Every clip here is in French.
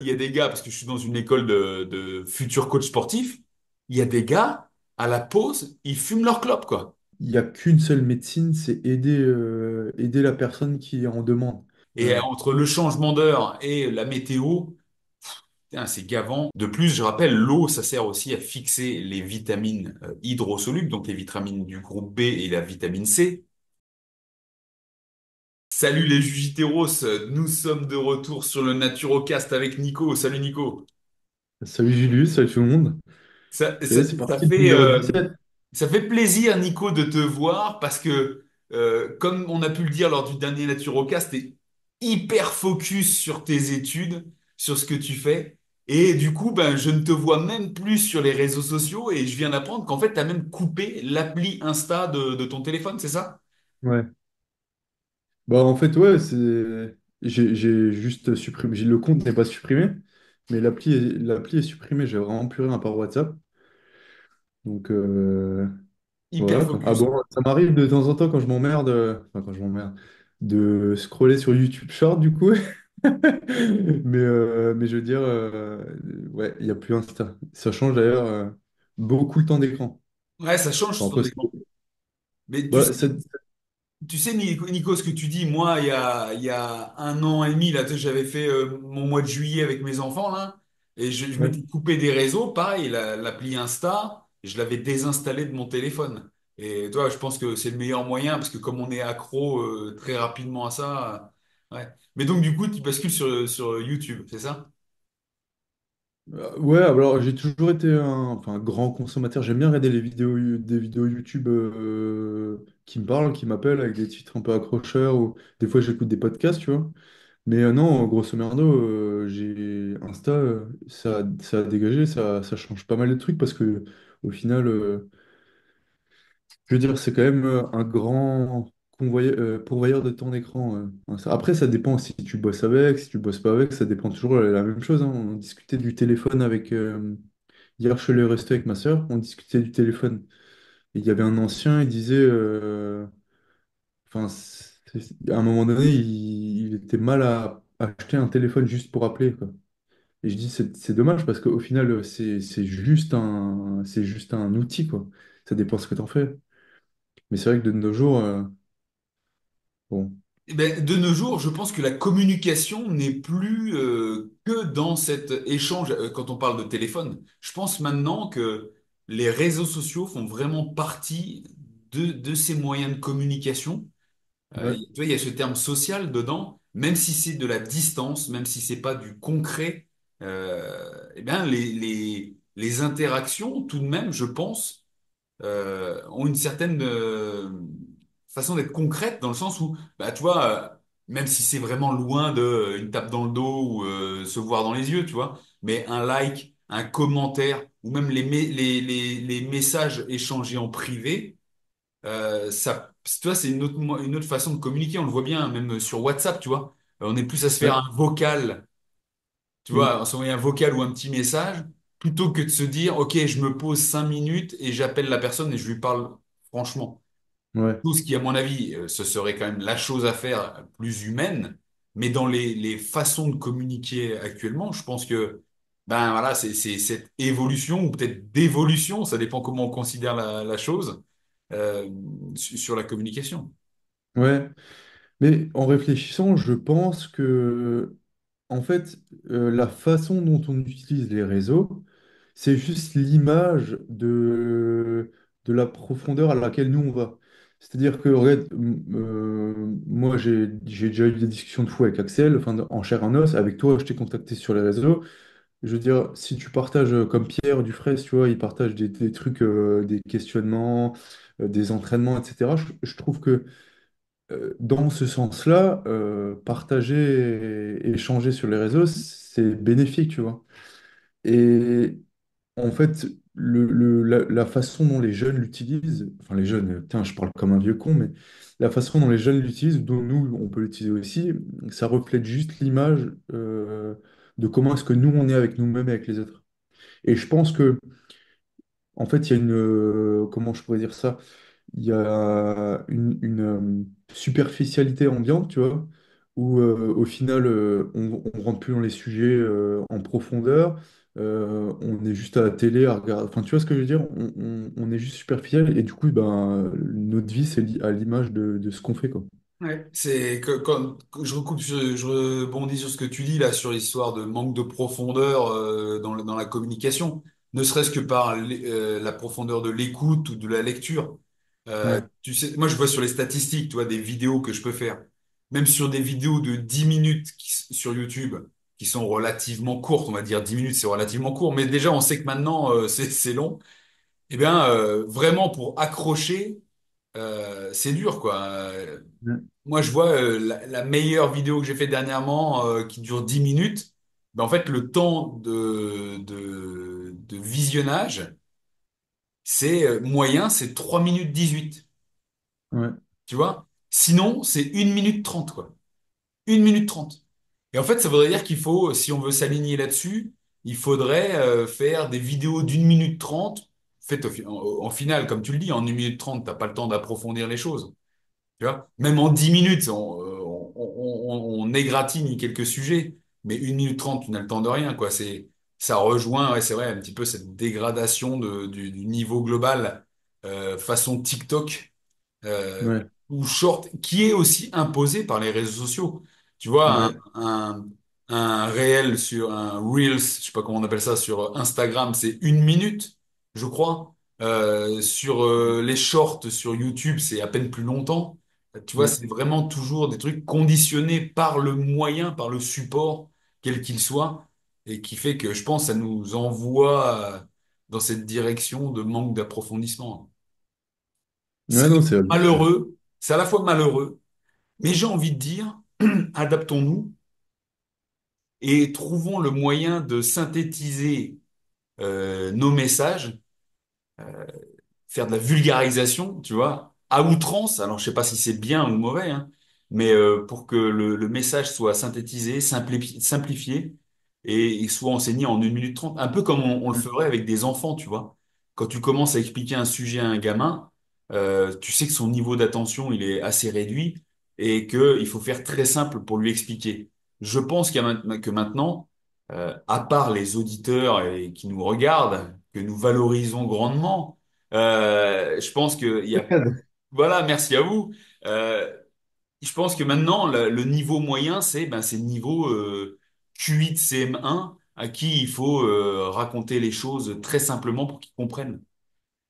Il y a des gars, parce que je suis dans une école de futurs coachs sportifs, il y a des gars, à la pause, ils fument leur clope, quoi. Il n'y a qu'une seule médecine, c'est aider la personne qui en demande. Et Ouais, entre le changement d'heure et la météo, putain, c'est gavant. De plus, je rappelle, l'eau, ça sert aussi à fixer les vitamines hydrosolubles, donc les vitamines du groupe B et la vitamine C. Salut les Jujiteros, nous sommes de retour sur le Naturocast avec Nico. Salut Nico. salut Julius, salut tout le monde. Ça, Et ça, c'est ça parti, le fait, numéro euh, 17. Ça fait plaisir, Nico, de te voir parce que, comme on a pu le dire lors du dernier Naturocast, t'es hyper focus sur tes études, sur ce que tu fais. Et du coup, ben, je ne te vois même plus sur les réseaux sociaux et je viens d'apprendre qu'en fait, tu as même coupé l'appli Insta de ton téléphone, c'est ça? Ouais. Bah en fait, ouais, j'ai juste supprimé. Le compte n'est pas supprimé, mais l'appli est supprimée. J'ai vraiment plus rien à part WhatsApp. Donc Hyper voilà quoi. Ah focus. bon, ça m'arrive de temps en temps quand je m'emmerde, enfin quand je m'emmerde, de scroller sur YouTube Short du coup. Mais je veux dire, ouais, il n'y a plus Insta. Ça change d'ailleurs beaucoup le temps d'écran. Ouais, ça change Enfin, ton après, écran. Mais bah, tu sais, Nico, ce que tu dis, moi, il y a un an et demi, là, tu sais, j'avais fait mon mois de juillet avec mes enfants, là, et je ouais. m'étais coupé des réseaux, pareil, l'appli Insta, je l'avais désinstallé de mon téléphone. Et toi, je pense que c'est le meilleur moyen, parce que comme on est accro très rapidement à ça, ouais. Mais donc, du coup, tu bascules sur YouTube, c'est ça? Ouais, alors j'ai toujours été un grand consommateur. J'aime bien regarder des vidéos YouTube qui me parlent, qui m'appellent avec des titres un peu accrocheurs ou des fois j'écoute des podcasts, tu vois. Mais non, grosso merdo, j'ai Insta, ça a dégagé, ça change pas mal de trucs parce que au final, je veux dire, c'est quand même un grand pourvoyeur de temps d'écran. Après, ça dépend si tu bosses avec, si tu bosses pas avec, ça dépend toujours la même chose, hein. On discutait du téléphone avec. Hier, je suis allé au resto avec ma sœur, on discutait du téléphone. Et il y avait un ancien, il disait. Enfin, à un moment donné, il était mal à acheter un téléphone juste pour appeler, quoi. Et je dis, c'est dommage parce qu'au final, c'est juste un outil, quoi. Ça dépend ce que tu en fais. Mais c'est vrai que de nos jours. Bon, Eh ben, de nos jours, je pense que la communication n'est plus que dans cet échange. Quand on parle de téléphone, je pense maintenant que les réseaux sociaux font vraiment partie de ces moyens de communication. ouais, Tu vois, il y a ce terme social dedans, même si c'est de la distance, même si c'est pas du concret. Eh bien, les interactions, tout de même, je pense ont une certaine façon d'être concrète dans le sens où, bah, tu vois, même si c'est vraiment loin de une tape dans le dos ou se voir dans les yeux, tu vois, mais un like, un commentaire ou même les messages échangés en privé, ça, tu vois, c'est une autre façon de communiquer. On le voit bien, même sur WhatsApp, tu vois. On est plus à se faire ouais, un vocal, tu vois, mm, à s'envoyer un vocal ou un petit message, plutôt que de se dire, OK, je me pose 5 minutes et j'appelle la personne et je lui parle franchement. ouais, Tout ce qui, à mon avis, ce serait quand même la chose à faire plus humaine, mais dans les façons de communiquer actuellement, je pense que ben voilà, c'est cette évolution ou peut-être dévolution, ça dépend comment on considère la chose euh, sur la communication. ouais. Mais en réfléchissant, je pense que, en fait, la façon dont on utilise les réseaux, c'est juste l'image de la profondeur à laquelle nous on va. C'est-à-dire que, regarde, moi j'ai déjà eu des discussions de fou avec Axel, enfin, en chair et en os. Avec toi, je t'ai contacté sur les réseaux. Je veux dire, si tu partages comme Pierre Dufraisse, tu vois, il partage des trucs, des questionnements, des entraînements, etc. Je trouve que dans ce sens-là, partager et échanger sur les réseaux, c'est bénéfique, tu vois. Et en fait, la façon dont les jeunes l'utilisent, enfin les jeunes, tiens, je parle comme un vieux con, mais la façon dont les jeunes l'utilisent, dont nous, on peut l'utiliser aussi, ça reflète juste l'image de comment est-ce que nous, on est avec nous-mêmes et avec les autres. Et je pense que, en fait, il y a comment je pourrais dire ça? Il y a une superficialité ambiante, tu vois, où au final, on rentre plus dans les sujets en profondeur. On est juste à la télé à regarder. Enfin, tu vois ce que je veux dire? On est juste superficiel et du coup, ben, notre vie, c'est à l'image de ce qu'on fait, quoi. Ouais. C'est que quand je recoupe, je rebondis sur ce que tu dis là, sur l'histoire de manque de profondeur dans la communication, ne serait-ce que par la profondeur de l'écoute ou de la lecture. Ouais, Tu sais, moi je vois sur les statistiques, tu vois, des vidéos que je peux faire, même sur des vidéos de 10 minutes sur YouTube, qui sont relativement courtes, on va dire 10 minutes, c'est relativement court, mais déjà on sait que maintenant c'est long. Eh bien, vraiment pour accrocher, c'est dur, quoi. ouais, Moi, je vois la meilleure vidéo que j'ai fait dernièrement qui dure 10 minutes. Ben, en fait, le temps de visionnage, c'est moyen, c'est 3 minutes 18. ouais, Tu vois? Sinon, c'est 1 minute 30 quoi. 1 minute 30. Et en fait, ça voudrait dire qu'il faut, si on veut s'aligner là-dessus, il faudrait faire des vidéos d'1 minute 30. En fait, en finale, comme tu le dis, en 1 minute 30, t'as pas le temps d'approfondir les choses. Tu vois, même en 10 minutes, on égratigne quelques sujets, mais 1 minute 30, tu n'as le temps de rien, quoi. Ça rejoint, ouais, c'est vrai, un petit peu cette dégradation du niveau global façon TikTok euh, ouais, ou short, qui est aussi imposé par les réseaux sociaux. Tu vois, ouais, un réel sur un Reels, je sais pas comment on appelle ça, sur Instagram, c'est 1 minute, je crois. Sur les shorts sur YouTube, c'est à peine plus longtemps. Tu vois, ouais. c'est vraiment toujours des trucs conditionnés par le moyen, par le support, quel qu'il soit, et qui fait que je pense ça nous envoie dans cette direction de manque d'approfondissement. Ouais, C'est non, c'est abusé. malheureux, c'est à la fois malheureux, mais j'ai envie de dire, adaptons-nous et trouvons le moyen de synthétiser nos messages, faire de la vulgarisation, tu vois, à outrance. Alors, je sais pas si c'est bien ou mauvais, hein, mais pour que le message soit synthétisé, simplifié et soit enseigné en 1 minute 30, un peu comme on le Ouais, ferait avec des enfants, tu vois. Quand tu commences à expliquer un sujet à un gamin, tu sais que son niveau d'attention, il est assez réduit et que il faut faire très simple pour lui expliquer. Je pense que maintenant, à part les auditeurs et qui nous regardent, que nous valorisons grandement, je pense qu'il y a... Voilà, merci à vous. Euh, je pense que maintenant, le niveau moyen, c'est le niveau Q8, CM1, à qui il faut raconter les choses très simplement pour qu'ils comprennent.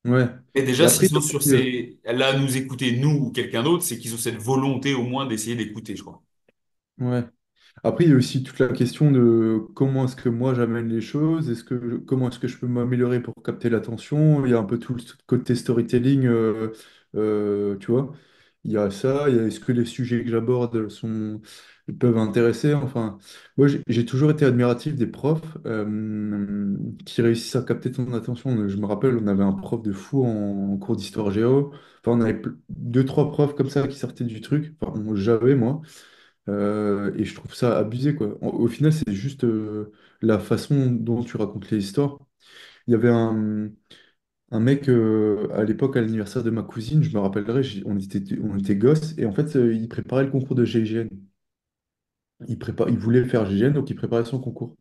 ouais. Et Et déjà, après, s'ils il y sont a sur aussi, là à nous écouter, nous ou quelqu'un d'autre, c'est qu'ils ont cette volonté au moins d'essayer d'écouter, je crois. ouais. Après, il y a aussi toute la question de comment est-ce que moi j'amène les choses, comment est-ce que je peux m'améliorer pour capter l'attention. Il y a un peu tout le côté storytelling, tu vois. Il y a ça, il y a est-ce que les sujets que j'aborde peuvent intéresser. Enfin, moi j'ai toujours été admiratif des profs qui réussissent à capter ton attention. Je me rappelle, on avait un prof de fou en cours d'histoire géo. Enfin, on avait deux, trois profs comme ça qui sortaient du truc. Enfin, j'avais moi. Et je trouve ça abusé, quoi. Au final, c'est juste la façon dont tu racontes les histoires. Il y avait un mec à l'époque, à l'anniversaire de ma cousine, je me rappellerai, on était gosses, et en fait, il préparait le concours de GIGN. Il voulait faire GIGN, donc il préparait son concours.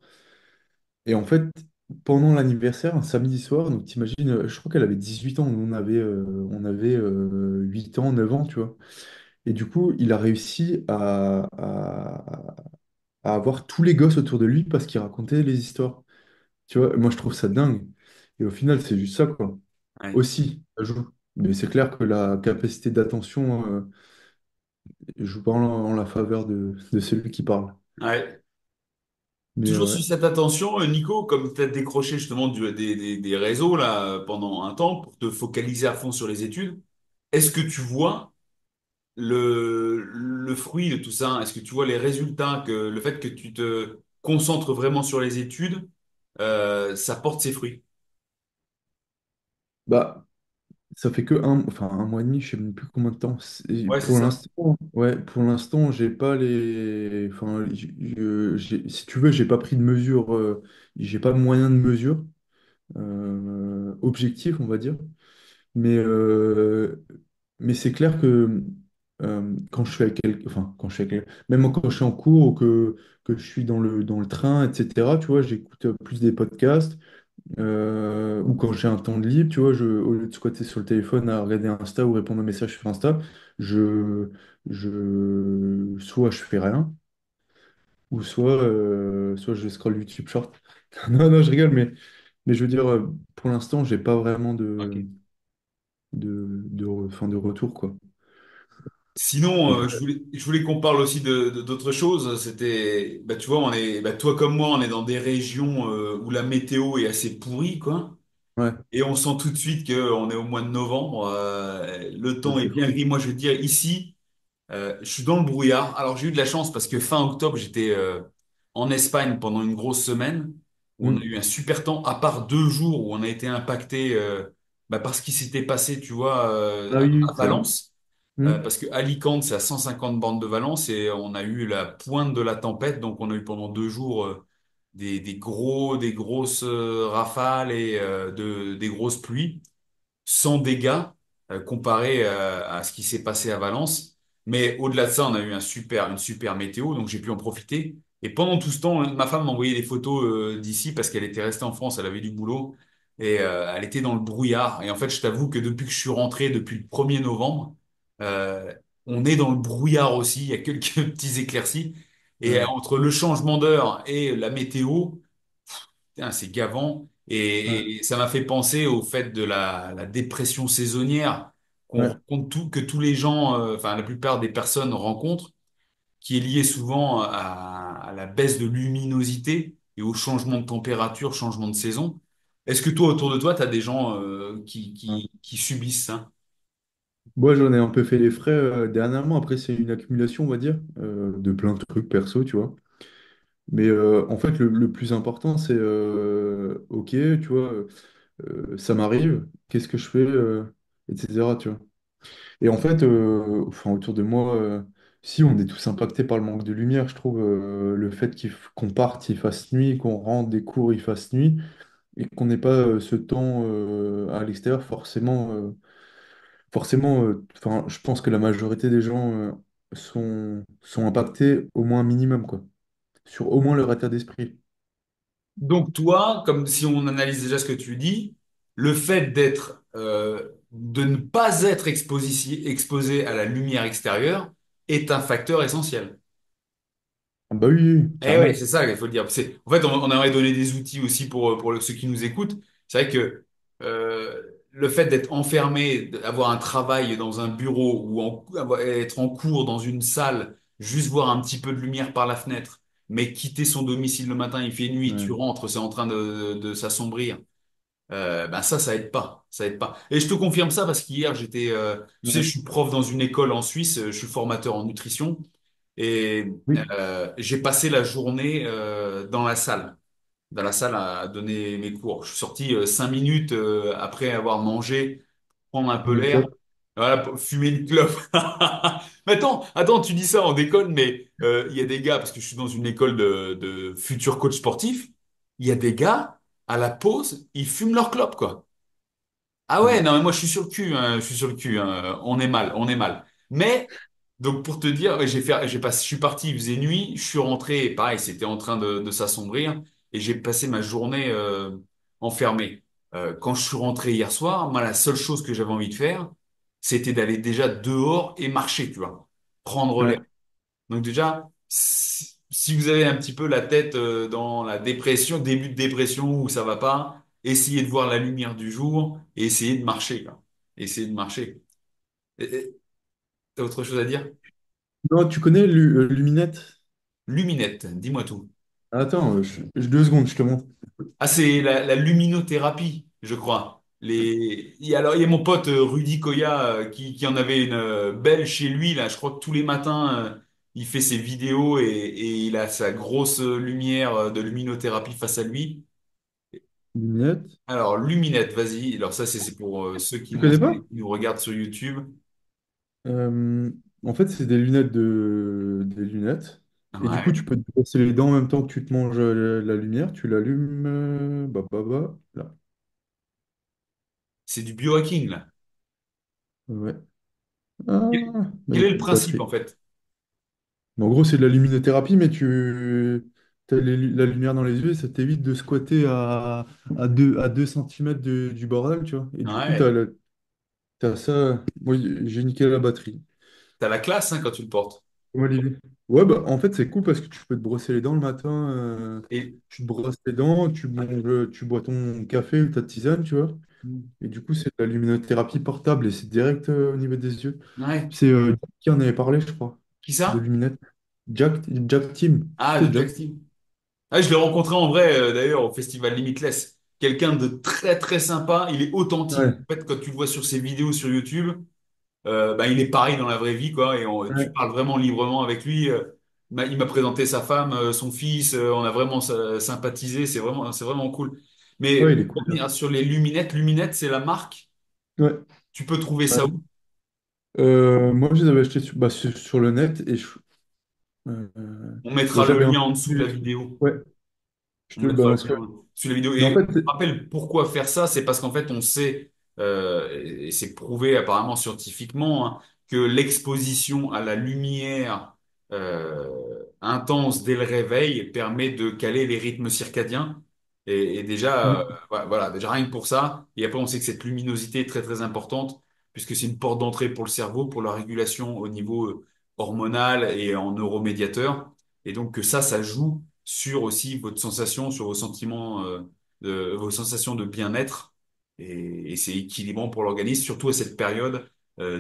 Et en fait, pendant l'anniversaire, un samedi soir, donc t'imagines, je crois qu'elle avait 18 ans, nous on avait 8 ans, 9 ans, tu vois. Et du coup, il a réussi à avoir tous les gosses autour de lui parce qu'il racontait les histoires. Tu vois, moi je trouve ça dingue. Et au final, c'est juste ça, quoi. Ouais. Aussi, ça joue. Mais c'est clair que la capacité d'attention joue pas en la faveur de celui qui parle. Ouais. Mais Toujours ouais. sur cette attention, Nico, comme tu as décroché justement des réseaux là pendant un temps pour te focaliser à fond sur les études, est-ce que tu vois le fruit de tout ça? Est-ce que tu vois les résultats, que le fait que tu te concentres vraiment sur les études, ça porte ses fruits? Bah, ça fait que un mois et demi, je sais même plus combien de temps. Ouais, c'est Pour ça. l'instant, ouais, pour l'instant, j'ai pas les. Enfin, si tu veux, j'ai pas pris de mesure, j'ai pas moyen de mesure objectif, on va dire. Mais, euh, mais c'est clair que quand je suis avec enfin, quand je suis avec même quand je suis en cours ou que je suis dans le train, etc., tu vois, j'écoute plus des podcasts. Ou quand j'ai un temps de libre, tu vois, au lieu de squatter sur le téléphone à regarder Insta ou répondre aux messages sur Insta, je, soit je fais rien, ou soit je scroll YouTube Short. Non, non, je rigole, mais je veux dire, pour l'instant, j'ai pas vraiment Ok. enfin, de retour, quoi. Sinon, Après, je voulais qu'on parle aussi d'autres choses. C'était, bah, tu vois, toi comme moi, on est dans des régions où la météo est assez pourrie, quoi. ouais, Et on sent tout de suite qu'on est au mois de novembre. Le ça, temps est c'est bien fou. gris. Moi, je veux dire, ici, je suis dans le brouillard. Alors, j'ai eu de la chance parce que fin octobre, j'étais en Espagne pendant une grosse semaine où on a Hmm. eu un super temps, à part 2 jours où on a été impacté bah, par ce qui s'était passé, tu vois, Ah oui, oui, à c'est vrai. Valence. Hmm. Parce que Alicante, c'est à 150 bornes de Valence et on a eu la pointe de la tempête. Donc, on a eu pendant 2 jours des grosses rafales et des grosses pluies sans dégâts comparé à ce qui s'est passé à Valence. Mais au-delà de ça, on a eu une super météo, donc j'ai pu en profiter. Et pendant tout ce temps, ma femme m'envoyait des photos d'ici parce qu'elle était restée en France, elle avait du boulot et elle était dans le brouillard. Et en fait, je t'avoue que depuis que je suis rentré, depuis le 1er novembre, euh, on est dans le brouillard aussi. Il y a quelques petits éclaircies. Et Ouais, entre le changement d'heure et la météo, putain, c'est gavant. ouais, Et ça m'a fait penser au fait de la dépression saisonnière qu'on ouais, rencontre que tous les gens, enfin la plupart des personnes rencontrent, qui est liée souvent à la baisse de luminosité et au changement de température, changement de saison. Est-ce que toi, autour de toi, tu as des gens ouais. qui subissent ça? Moi, j'en ai un peu fait les frais dernièrement. Après, c'est une accumulation, on va dire, de plein de trucs perso, tu vois. Mais en fait, le plus important, c'est OK, tu vois, ça m'arrive, qu'est-ce que je fais, etc. Tu vois. Et en fait, enfin, autour de moi, si on est tous impactés par le manque de lumière, je trouve le fait qu'on parte, il fasse nuit, qu'on rentre des cours, il fasse nuit, et qu'on n'ait pas ce temps à l'extérieur, forcément, enfin, je pense que la majorité des gens sont impactés au moins un minimum, quoi, sur au moins leur état d'esprit. Donc toi, comme si on analyse déjà ce que tu dis, le fait de ne pas être exposé à la lumière extérieure est un facteur essentiel. Ah bah oui, oui, Eh ouais, c'est clairement. ça qu'il faut le dire. En fait, on aimerait donner des outils aussi pour ceux qui nous écoutent. C'est vrai que le fait d'être enfermé, d'avoir un travail dans un bureau ou être en cours dans une salle, juste voir un petit peu de lumière par la fenêtre, mais quitter son domicile le matin, il fait nuit, tu Ouais, rentres, c'est en train de s'assombrir. Ben ça aide pas, ça aide pas. Et je te confirme ça parce qu'hier tu sais, ouais, je suis prof dans une école en Suisse, je suis formateur en nutrition et oui, j'ai passé la journée dans la salle à donner mes cours. Je suis sorti 5 minutes après avoir mangé, prendre un peu une l'air, clope. voilà, pour fumer une clope. Mais attends, tu dis ça, on déconne, mais il y a des gars, parce que je suis dans une école de futurs coachs sportifs, il y a des gars, à la pause, ils fument leur clope, quoi. Ah ouais, Ouais, non, mais moi je suis sur le cul, hein, je suis sur le cul, hein. On est mal, on est mal. Mais, donc pour te dire, ouais, je suis parti, il faisait nuit, je suis rentré, et pareil, c'était en train de s'assombrir, et j'ai passé ma journée enfermé. Quand je suis rentré hier soir, moi la seule chose que j'avais envie de faire, c'était d'aller déjà dehors et marcher, tu vois, prendre l'air. ouais, Donc déjà, si vous avez un petit peu la tête dans la dépression, début de dépression où ça va pas, essayez de voir la lumière du jour et essayez de marcher, quoi. Essayez de marcher. T'as autre chose à dire? non, tu connais Luminette? Luminette, dis-moi tout. Attends, 2 secondes, je te montre. Ah, c'est la luminothérapie, je crois. Alors, il y a mon pote Rudy Koya qui en avait une belle chez lui, là. Je crois que tous les matins, il fait ses vidéos et il a sa grosse lumière de luminothérapie face à lui. Luminette. Alors, Luminette, vas-y. Alors, ça, c'est pour ceux Tu connais pas? qui nous regardent sur YouTube. Euh, En fait, c'est des lunettes. Et du coup, Ouais. tu peux te brosser les dents en même temps que tu te manges la lumière. Tu l'allumes, là. C'est du biohacking, là. Ouais. Ah, Quel est le principe batterie. en fait? Mais en gros, c'est de la luminothérapie, mais tu as la lumière dans les yeux et ça t'évite de squatter à 2 centimètres du bordel, tu vois. Et du coup, Ouais, t'as ça. Moi, j'ai niqué la batterie. t'as la classe hein, quand tu le portes. Moi, Olivier. Ouais, bah, en fait, c'est cool parce que tu peux te brosser les dents le matin. Et Tu te brosses les dents, tu bois ton café ou ta tisane, tu vois. Et du coup, c'est de la luminothérapie portable et c'est direct au niveau des yeux. ouais, C'est Jack qui en avait parlé, je crois, qui de ça? lunettes. Jack Tim. Ah, Tu sais, de Jack. Jack Steve. Ah, je l'ai rencontré en vrai d'ailleurs au festival Limitless. Quelqu'un de très très sympa, il est authentique. Ouais, En fait, quand tu le vois sur ses vidéos sur YouTube, bah, il est pareil dans la vraie vie, quoi. Et tu ouais, parles vraiment librement avec lui. Il m'a présenté sa femme, son fils. On a vraiment sympathisé. C'est vraiment cool. Mais ouais, il est pour cool, Jack. revenir sur les luminettes, Luminettes, c'est la marque. Ouais. Tu peux trouver Ouais. ça où? Moi, je les avais achetés sur le net et On bah, mettra le j'avais un lien en peu dessous de la vidéo. Ouais, je On te le mettra le balancerai. lien sous la vidéo. Mais en Et fait, je me rappelle pourquoi faire ça, c'est parce qu'en fait, on sait, et c'est prouvé apparemment scientifiquement, hein, que l'exposition à la lumière intense dès le réveil permet de caler les rythmes circadiens. Et déjà, mm, voilà, déjà rien que pour ça. Et après, on sait que cette luminosité est très très importante, puisque c'est une porte d'entrée pour le cerveau, pour la régulation au niveau hormonal et en neuromédiateur. Et donc que ça joue sur aussi votre sensation, sur vos sentiments, vos sensations de bien-être. Et c'est équilibrant pour l'organisme, surtout à cette période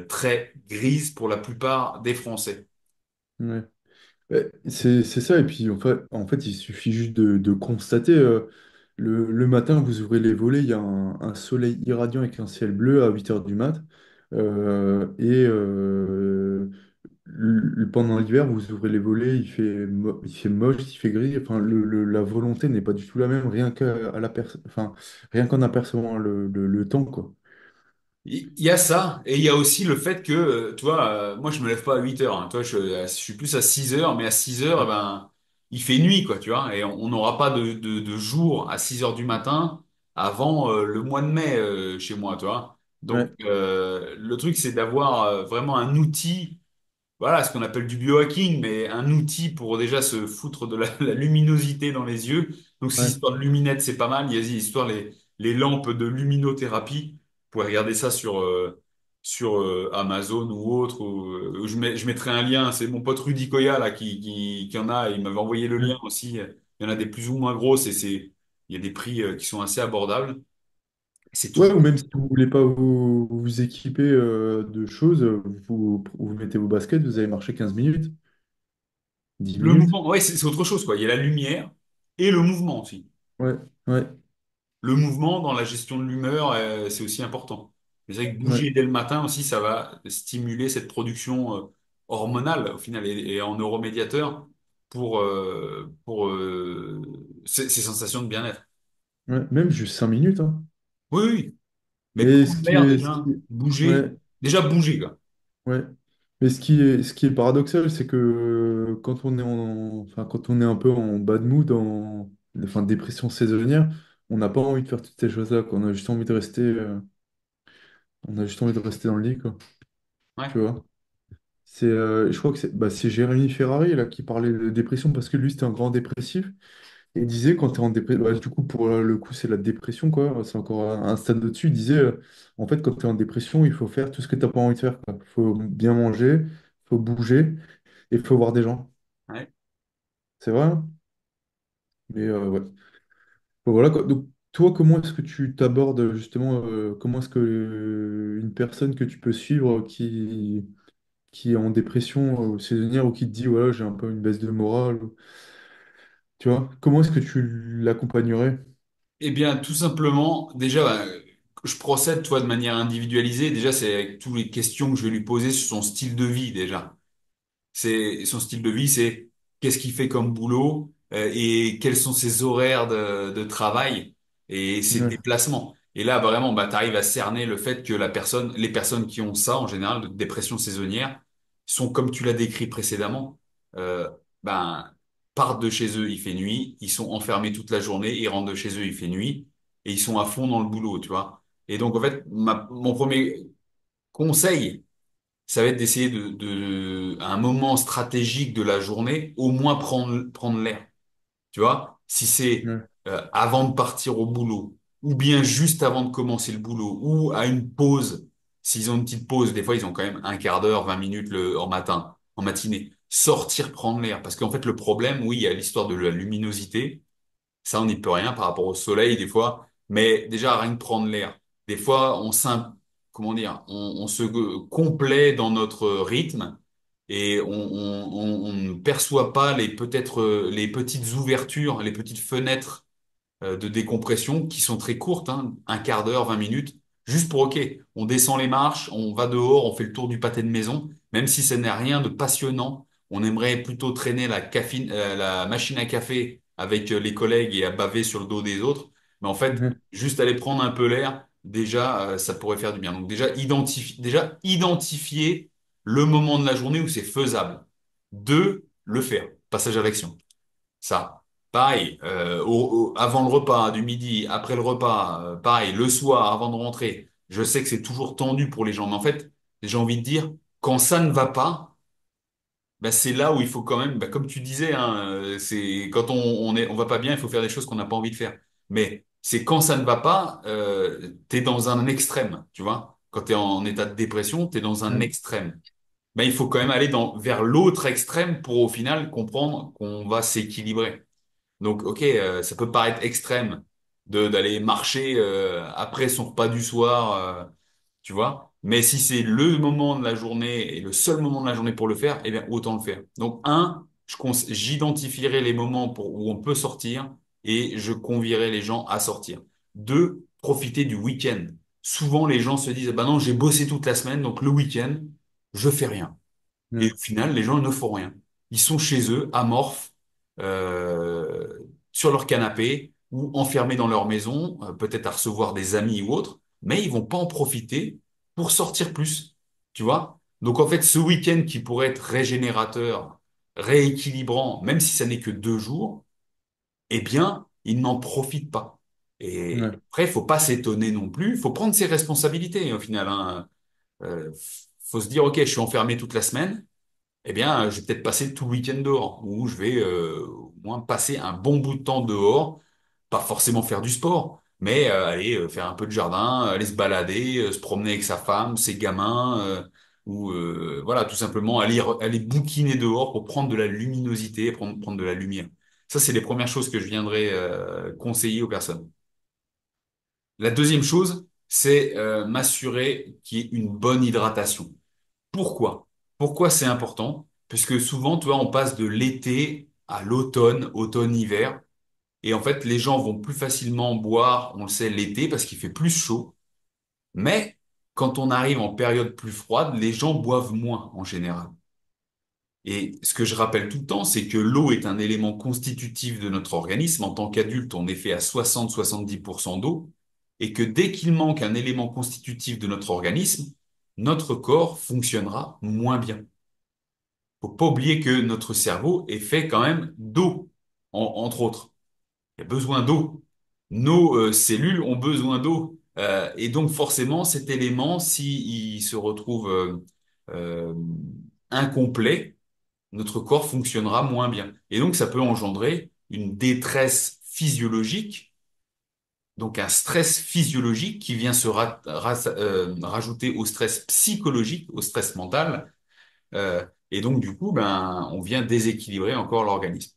très grise pour la plupart des Français. ouais. C'est ça, et puis en fait, il suffit juste de constater. Le matin, vous ouvrez les volets, il y a un soleil irradiant avec un ciel bleu à 8 heures du mat. Pendant l'hiver, vous ouvrez les volets, il fait moche, il fait gris. Enfin, la volonté n'est pas du tout la même, rien qu'en apercevant le temps, quoi. Il y a ça, et il y a aussi le fait que, tu vois, moi je me lève pas à 8 heures, hein. Toi, je suis plus à 6 heures, mais à 6 heures, eh Ouais, ben, il fait nuit, quoi, tu vois, et on n'aura pas de jour à 6 heures du matin avant le mois de mai chez moi, tu vois. Donc, ouais, le truc, c'est d'avoir vraiment un outil voilà, ce qu'on appelle du biohacking, mais un outil pour déjà se foutre de la luminosité dans les yeux. Donc, ces ouais. histoires de luminettes, c'est pas mal. Il y a des histoires, les lampes de luminothérapie. Vous pouvez regarder ça sur Amazon ou autre. Je mettrai un lien. C'est mon pote Rudy Koya, là, qui en a. Il m'avait envoyé le lien Ouais. aussi. Il y en a des plus ou moins grosses il y a des prix qui sont assez abordables. C'est Ouais, toujours ou même si vous voulez pas vous équiper de choses, vous mettez vos baskets, vous allez marcher 15 minutes, 10 le minutes. mouvement. Ouais, c'est autre chose, quoi. Il y a la lumière et le mouvement aussi. Ouais, ouais, Le mouvement dans la gestion de l'humeur, c'est aussi important. C'est vrai que ouais, bouger dès le matin aussi, ça va stimuler cette production hormonale au final et en neuromédiateur pour ces sensations de bien-être. ouais. Même juste 5 minutes, hein. Oui, oui, mais Mais prendre l'air déjà, bouger, ouais, déjà bouger, quoi. ouais. Mais ce qui est paradoxal, c'est que quand on est un peu en bad mood, enfin, dépression saisonnière, on n'a pas envie de faire toutes ces choses-là, quoi. On a juste envie de rester dans le lit, quoi. Ouais, Tu vois? Je crois que c'est Jérémy Ferrari là, qui parlait de dépression parce que lui, c'était un grand dépressif. Et il disait, quand tu es en dépression, du coup, pour le coup, c'est la dépression, quoi. C'est encore un stade au-dessus. Il disait, en fait, quand tu es en dépression, il faut faire tout ce que tu n'as pas envie de faire, quoi. Il faut bien manger, il faut bouger et il faut voir des gens. ouais. C'est vrai, hein. Mais ouais. Bon, voilà, quoi. Donc, toi, comment est-ce que tu t'abordes justement, comment est-ce que une personne que tu peux suivre qui est en dépression saisonnière ou qui te dit, voilà, j'ai un peu une baisse de morale, tu vois, comment est-ce que tu l'accompagnerais? Eh bien, tout simplement, déjà, je procède, toi, de manière individualisée. Déjà, c'est avec toutes les questions que je vais lui poser sur son style de vie, déjà. C'est son style de vie, c'est qu'est-ce qu'il fait comme boulot et quels sont ses horaires de travail et ses Ouais, déplacements. Et là, vraiment, bah, tu arrives à cerner le fait que les personnes qui ont ça, en général, de dépression saisonnière, sont comme tu l'as décrit précédemment, euh, ben, partent de chez eux, il fait nuit, ils sont enfermés toute la journée, ils rentrent de chez eux, il fait nuit, et ils sont à fond dans le boulot, tu vois. Et donc, en fait, mon premier conseil, ça va être d'essayer à un moment stratégique de la journée, au moins prendre l'air. Tu vois, si c'est Ouais. avant de partir au boulot, ou bien juste avant de commencer le boulot, ou à une pause, s'ils ont une petite pause, des fois ils ont quand même un quart d'heure, 20 minutes en matinée, sortir prendre l'air. Parce qu'en fait, le problème, oui, il y a l'histoire de la luminosité. Ça, on n'y peut rien par rapport au soleil, des fois. Mais déjà, rien que prendre l'air. Des fois, comment dire, on se complaît dans notre rythme et on ne perçoit pas peut-être les petites ouvertures, les petites fenêtres de décompression qui sont très courtes, hein, un quart d'heure, 20 minutes, juste pour, OK, on descend les marches, on va dehors, on fait le tour du pâté de maison, même si ce n'est rien de passionnant, on aimerait plutôt traîner la machine à café avec les collègues et à baver sur le dos des autres, mais en fait, Mhm. juste aller prendre un peu l'air, déjà, ça pourrait faire du bien. Donc déjà, identifier le moment de la journée où c'est faisable. Deux, le faire. Passage à l'action. Ça, pareil, avant le repas du midi, après le repas, pareil, le soir, avant de rentrer. Je sais que c'est toujours tendu pour les gens, mais en fait, j'ai envie de dire, quand ça ne va pas, bah, c'est là où il faut quand même, bah, comme tu disais, hein, c'est quand on va pas bien, il faut faire des choses qu'on n'a pas envie de faire. Mais c'est quand ça ne va pas, t'es dans un extrême, tu vois. Quand t'es en état de dépression, t'es dans un Ouais. extrême. Mais il faut quand même aller vers l'autre extrême pour au final comprendre qu'on va s'équilibrer. Donc, ok, ça peut paraître extrême d'aller marcher après son repas du soir, tu vois. Mais si c'est le moment de la journée et le seul moment de la journée pour le faire, eh bien, autant le faire. Donc, j'identifierai les moments où on peut sortir et je convierai les gens à sortir. Deux, profiter du week-end. Souvent, les gens se disent, bah non, j'ai bossé toute la semaine, donc le week-end, je fais rien. Et Ouais. au final, les gens ne font rien. Ils sont chez eux, amorphes, euh, sur leur canapé ou enfermés dans leur maison, peut-être à recevoir des amis ou autres, mais ils vont pas en profiter pour sortir plus. Tu vois? Donc en fait, ce week-end qui pourrait être régénérateur, rééquilibrant, même si ça n'est que 2 jours, eh bien, ils n'en profitent pas. Et Ouais. après, il faut pas s'étonner non plus. Il faut prendre ses responsabilités au final, hein. Euh, faut se dire, OK, je suis enfermé toute la semaine eh bien, je vais peut-être passer tout le week-end dehors, ou je vais au moins passer un bon bout de temps dehors, pas forcément faire du sport, mais aller faire un peu de jardin, aller se balader, se promener avec sa femme, ses gamins, ou voilà, tout simplement aller bouquiner dehors pour prendre de la luminosité, prendre de la lumière. Ça, c'est les premières choses que je viendrais conseiller aux personnes. La deuxième chose, c'est m'assurer qu'il y ait une bonne hydratation. Pourquoi? Pourquoi c'est important? Parce que souvent, tu vois, on passe de l'été à l'automne, automne-hiver, et en fait, les gens vont plus facilement boire, on le sait, l'été parce qu'il fait plus chaud. Mais quand on arrive en période plus froide, les gens boivent moins en général. Et ce que je rappelle tout le temps, c'est que l'eau est un élément constitutif de notre organisme. En tant qu'adulte, on est fait à 60-70% d'eau, et que dès qu'il manque un élément constitutif de notre organisme, notre corps fonctionnera moins bien. Faut pas oublier que notre cerveau est fait quand même d'eau, entre autres. Il y a besoin d'eau. Nos cellules ont besoin d'eau. Et donc forcément, cet élément, s'il se retrouve euh, incomplet, notre corps fonctionnera moins bien. Et donc ça peut engendrer une détresse physiologique, donc un stress physiologique qui vient rajouter au stress psychologique, au stress mental. Et donc, du coup, ben, on vient déséquilibrer encore l'organisme.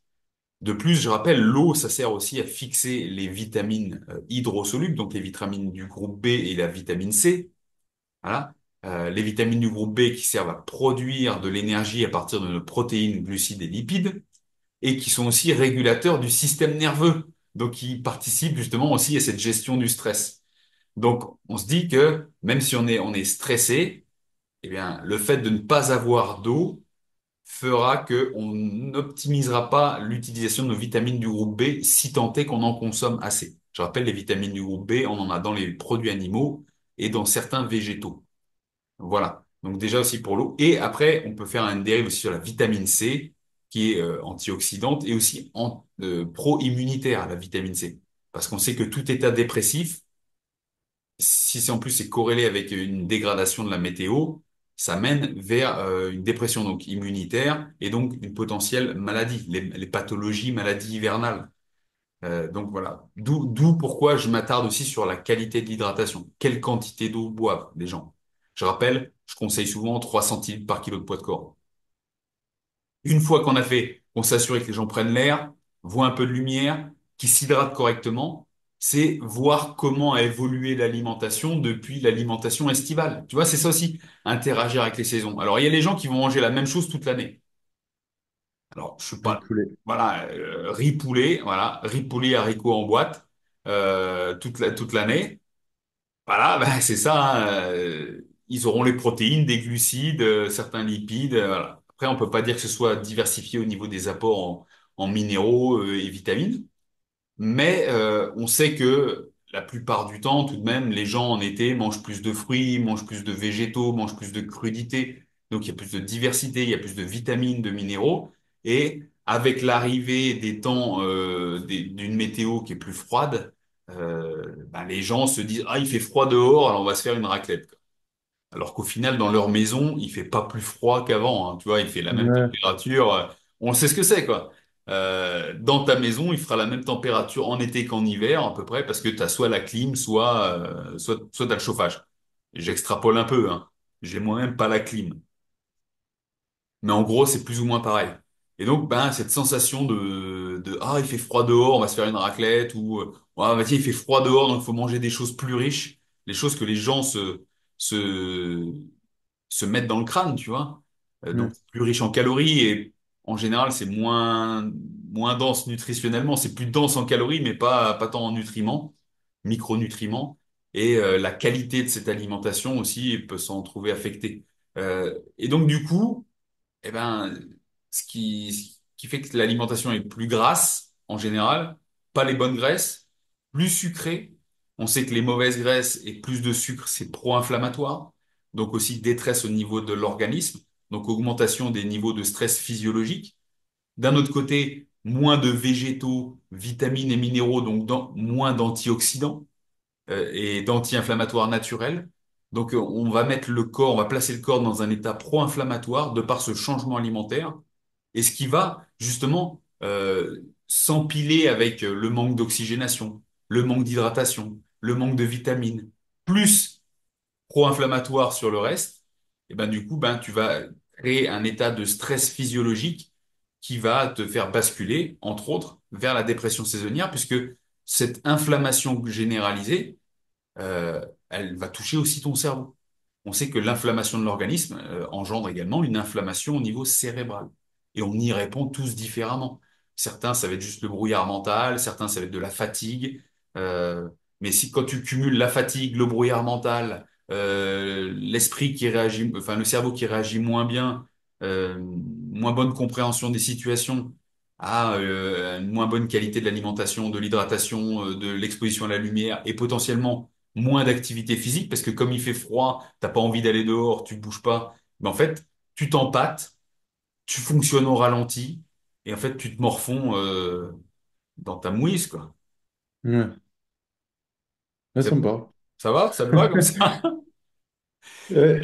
De plus, je rappelle, l'eau, ça sert aussi à fixer les vitamines hydrosolubles, donc les vitamines du groupe B et la vitamine C. Voilà. Les vitamines du groupe B qui servent à produire de l'énergie à partir de nos protéines, glucides et lipides, et qui sont aussi régulateurs du système nerveux, donc qui participent justement aussi à cette gestion du stress. Donc, on se dit que même si on est stressé, eh bien, le fait de ne pas avoir d'eau fera que on n'optimisera pas l'utilisation de nos vitamines du groupe B si tant est qu'on en consomme assez. Je rappelle, les vitamines du groupe B, on en a dans les produits animaux et dans certains végétaux. Voilà. Donc déjà aussi pour l'eau. Et après, on peut faire une dérive aussi sur la vitamine C, qui est antioxydante et aussi pro-immunitaire, la vitamine C. Parce qu'on sait que tout état dépressif, si c'est en plus c'est corrélé avec une dégradation de la météo, ça mène vers une dépression donc immunitaire et donc une potentielle maladie, les pathologies, maladies hivernales. Donc voilà, d'où pourquoi je m'attarde aussi sur la qualité de l'hydratation. Quelle quantité d'eau boivent les gens? Je rappelle, je conseille souvent 3 centilitres par kilo de poids de corps. Une fois qu'on a fait, qu'on s'assure que les gens prennent l'air, voient un peu de lumière, qu'ils s'hydratent correctement, c'est voir comment a évolué l'alimentation depuis l'alimentation estivale. Tu vois, c'est ça aussi, interagir avec les saisons. Alors, il y a les gens qui vont manger la même chose toute l'année. Alors, je suis Riz pas, poulet. voilà, riz poulet, haricots en boîte, toute l'année. Voilà, ben, c'est ça, hein, ils auront les protéines, des glucides, certains lipides. Voilà. Après, on peut pas dire que ce soit diversifié au niveau des apports en minéraux et vitamines. Mais on sait que la plupart du temps, tout de même, les gens en été mangent plus de fruits, mangent plus de végétaux, mangent plus de crudités. Donc il y a plus de diversité, il y a plus de vitamines, de minéraux. Et avec l'arrivée des temps d'une météo qui est plus froide, ben, les gens se disent, ah, il fait froid dehors, alors on va se faire une raclette. Alors qu'au final, dans leur maison, il fait pas plus froid qu'avant, hein. Tu vois, il fait la même Ouais, température. On sait ce que c'est, quoi. Dans ta maison, il fera la même température en été qu'en hiver, à peu près, parce que tu as soit la clim, soit t'as le chauffage. J'extrapole un peu, hein. J'ai moi-même pas la clim. Mais en gros, c'est plus ou moins pareil. Et donc, ben, cette sensation ah, il fait froid dehors, on va se faire une raclette, ou, ah, bah, tiens, il fait froid dehors, donc il faut manger des choses plus riches, les choses que les gens se, se mettre dans le crâne, tu vois. Donc ouais, plus riche en calories et en général c'est moins dense nutritionnellement, c'est plus dense en calories mais pas tant en nutriments, micronutriments et la qualité de cette alimentation aussi peut s'en trouver affectée. Et donc du coup, eh ben ce qui fait que l'alimentation est plus grasse en général, pas les bonnes graisses, plus sucrée. On sait que les mauvaises graisses et plus de sucre, c'est pro-inflammatoire. Donc aussi détresse au niveau de l'organisme. Donc augmentation des niveaux de stress physiologique. D'un autre côté, moins de végétaux, vitamines et minéraux, donc moins d'antioxydants et d'anti-inflammatoires naturels. Donc, on va mettre le corps, on va placer le corps dans un état pro-inflammatoire de par ce changement alimentaire, et ce qui va justement s'empiler avec le manque d'oxygénation, le manque d'hydratation, le manque de vitamines, plus pro-inflammatoire sur le reste. Et ben du coup, ben tu vas créer un état de stress physiologique qui va te faire basculer, entre autres, vers la dépression saisonnière, puisque cette inflammation généralisée elle va toucher aussi ton cerveau. On sait que l'inflammation de l'organisme engendre également une inflammation au niveau cérébral. Et on y répond tous différemment. Certains, ça va être juste le brouillard mental, certains, ça va être de la fatigue. Euh, mais si quand tu cumules la fatigue, le brouillard mental, l'esprit qui réagit, enfin le cerveau qui réagit moins bien, moins bonne compréhension des situations, à une moins bonne qualité de l'alimentation, de l'hydratation, de l'exposition à la lumière et potentiellement moins d'activité physique parce que comme il fait froid, t'as pas envie d'aller dehors, tu bouges pas. Mais en fait, tu t'empâtes, tu fonctionnes au ralenti et en fait, tu te morfonds dans ta mouise, quoi. ouais. Ouais, C'est bon. sympa. Ça va? Ça te va comme ça? Ouais.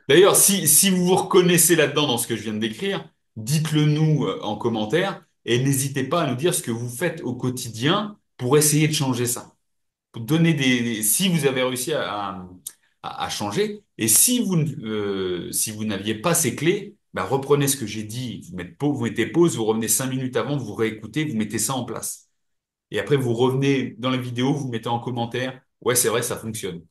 D'ailleurs, si vous vous reconnaissez là-dedans dans ce que je viens de décrire, dites-le nous en commentaire et n'hésitez pas à nous dire ce que vous faites au quotidien pour essayer de changer ça. Pour donner si vous avez réussi à changer, et si vous n'aviez pas ces clés, bah, reprenez ce que j'ai dit, vous mettez pause, vous revenez 5 minutes avant, vous réécoutez, vous mettez ça en place. Et après, vous revenez dans la vidéo, vous mettez en commentaire, ouais, c'est vrai, ça fonctionne.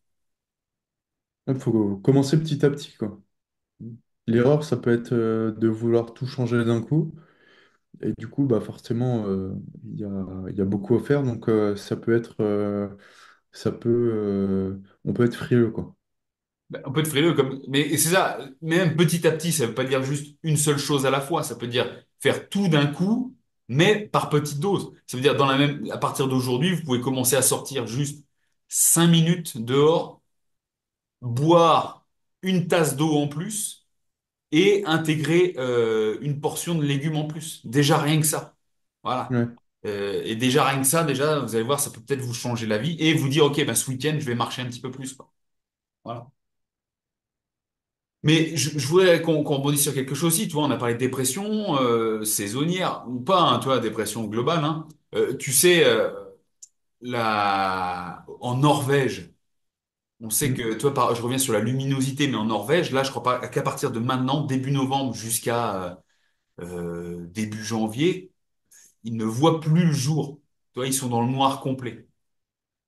Il faut commencer petit à petit, quoi. L'erreur, ça peut être de vouloir tout changer d'un coup. Et du coup, bah forcément, il y a beaucoup à faire. Donc, on peut être frileux, quoi. Bah, on peut être frileux mais c'est ça, même petit à petit, ça veut pas dire juste une seule chose à la fois, ça peut dire faire tout d'un coup, mais par petites doses. Ça veut dire à partir d'aujourd'hui, vous pouvez commencer à sortir juste 5 minutes dehors, boire une tasse d'eau en plus et intégrer une portion de légumes en plus. Déjà rien que ça. Voilà. Ouais. Et déjà rien que ça, déjà, vous allez voir, ça peut peut-être vous changer la vie et vous dire, OK, ben, ce week-end, je vais marcher un petit peu plus, quoi. Voilà. Mais je voudrais qu'on rebondisse sur quelque chose aussi. Tu vois, on a parlé de dépression saisonnière ou pas, hein, tu vois, dépression globale. Hein. Tu sais, en Norvège, on sait Mm. que, toi, je reviens sur la luminosité, mais en Norvège, là, je crois pas qu'à partir de maintenant, début novembre jusqu'à début janvier, ils ne voient plus le jour. Tu vois, ils sont dans le noir complet.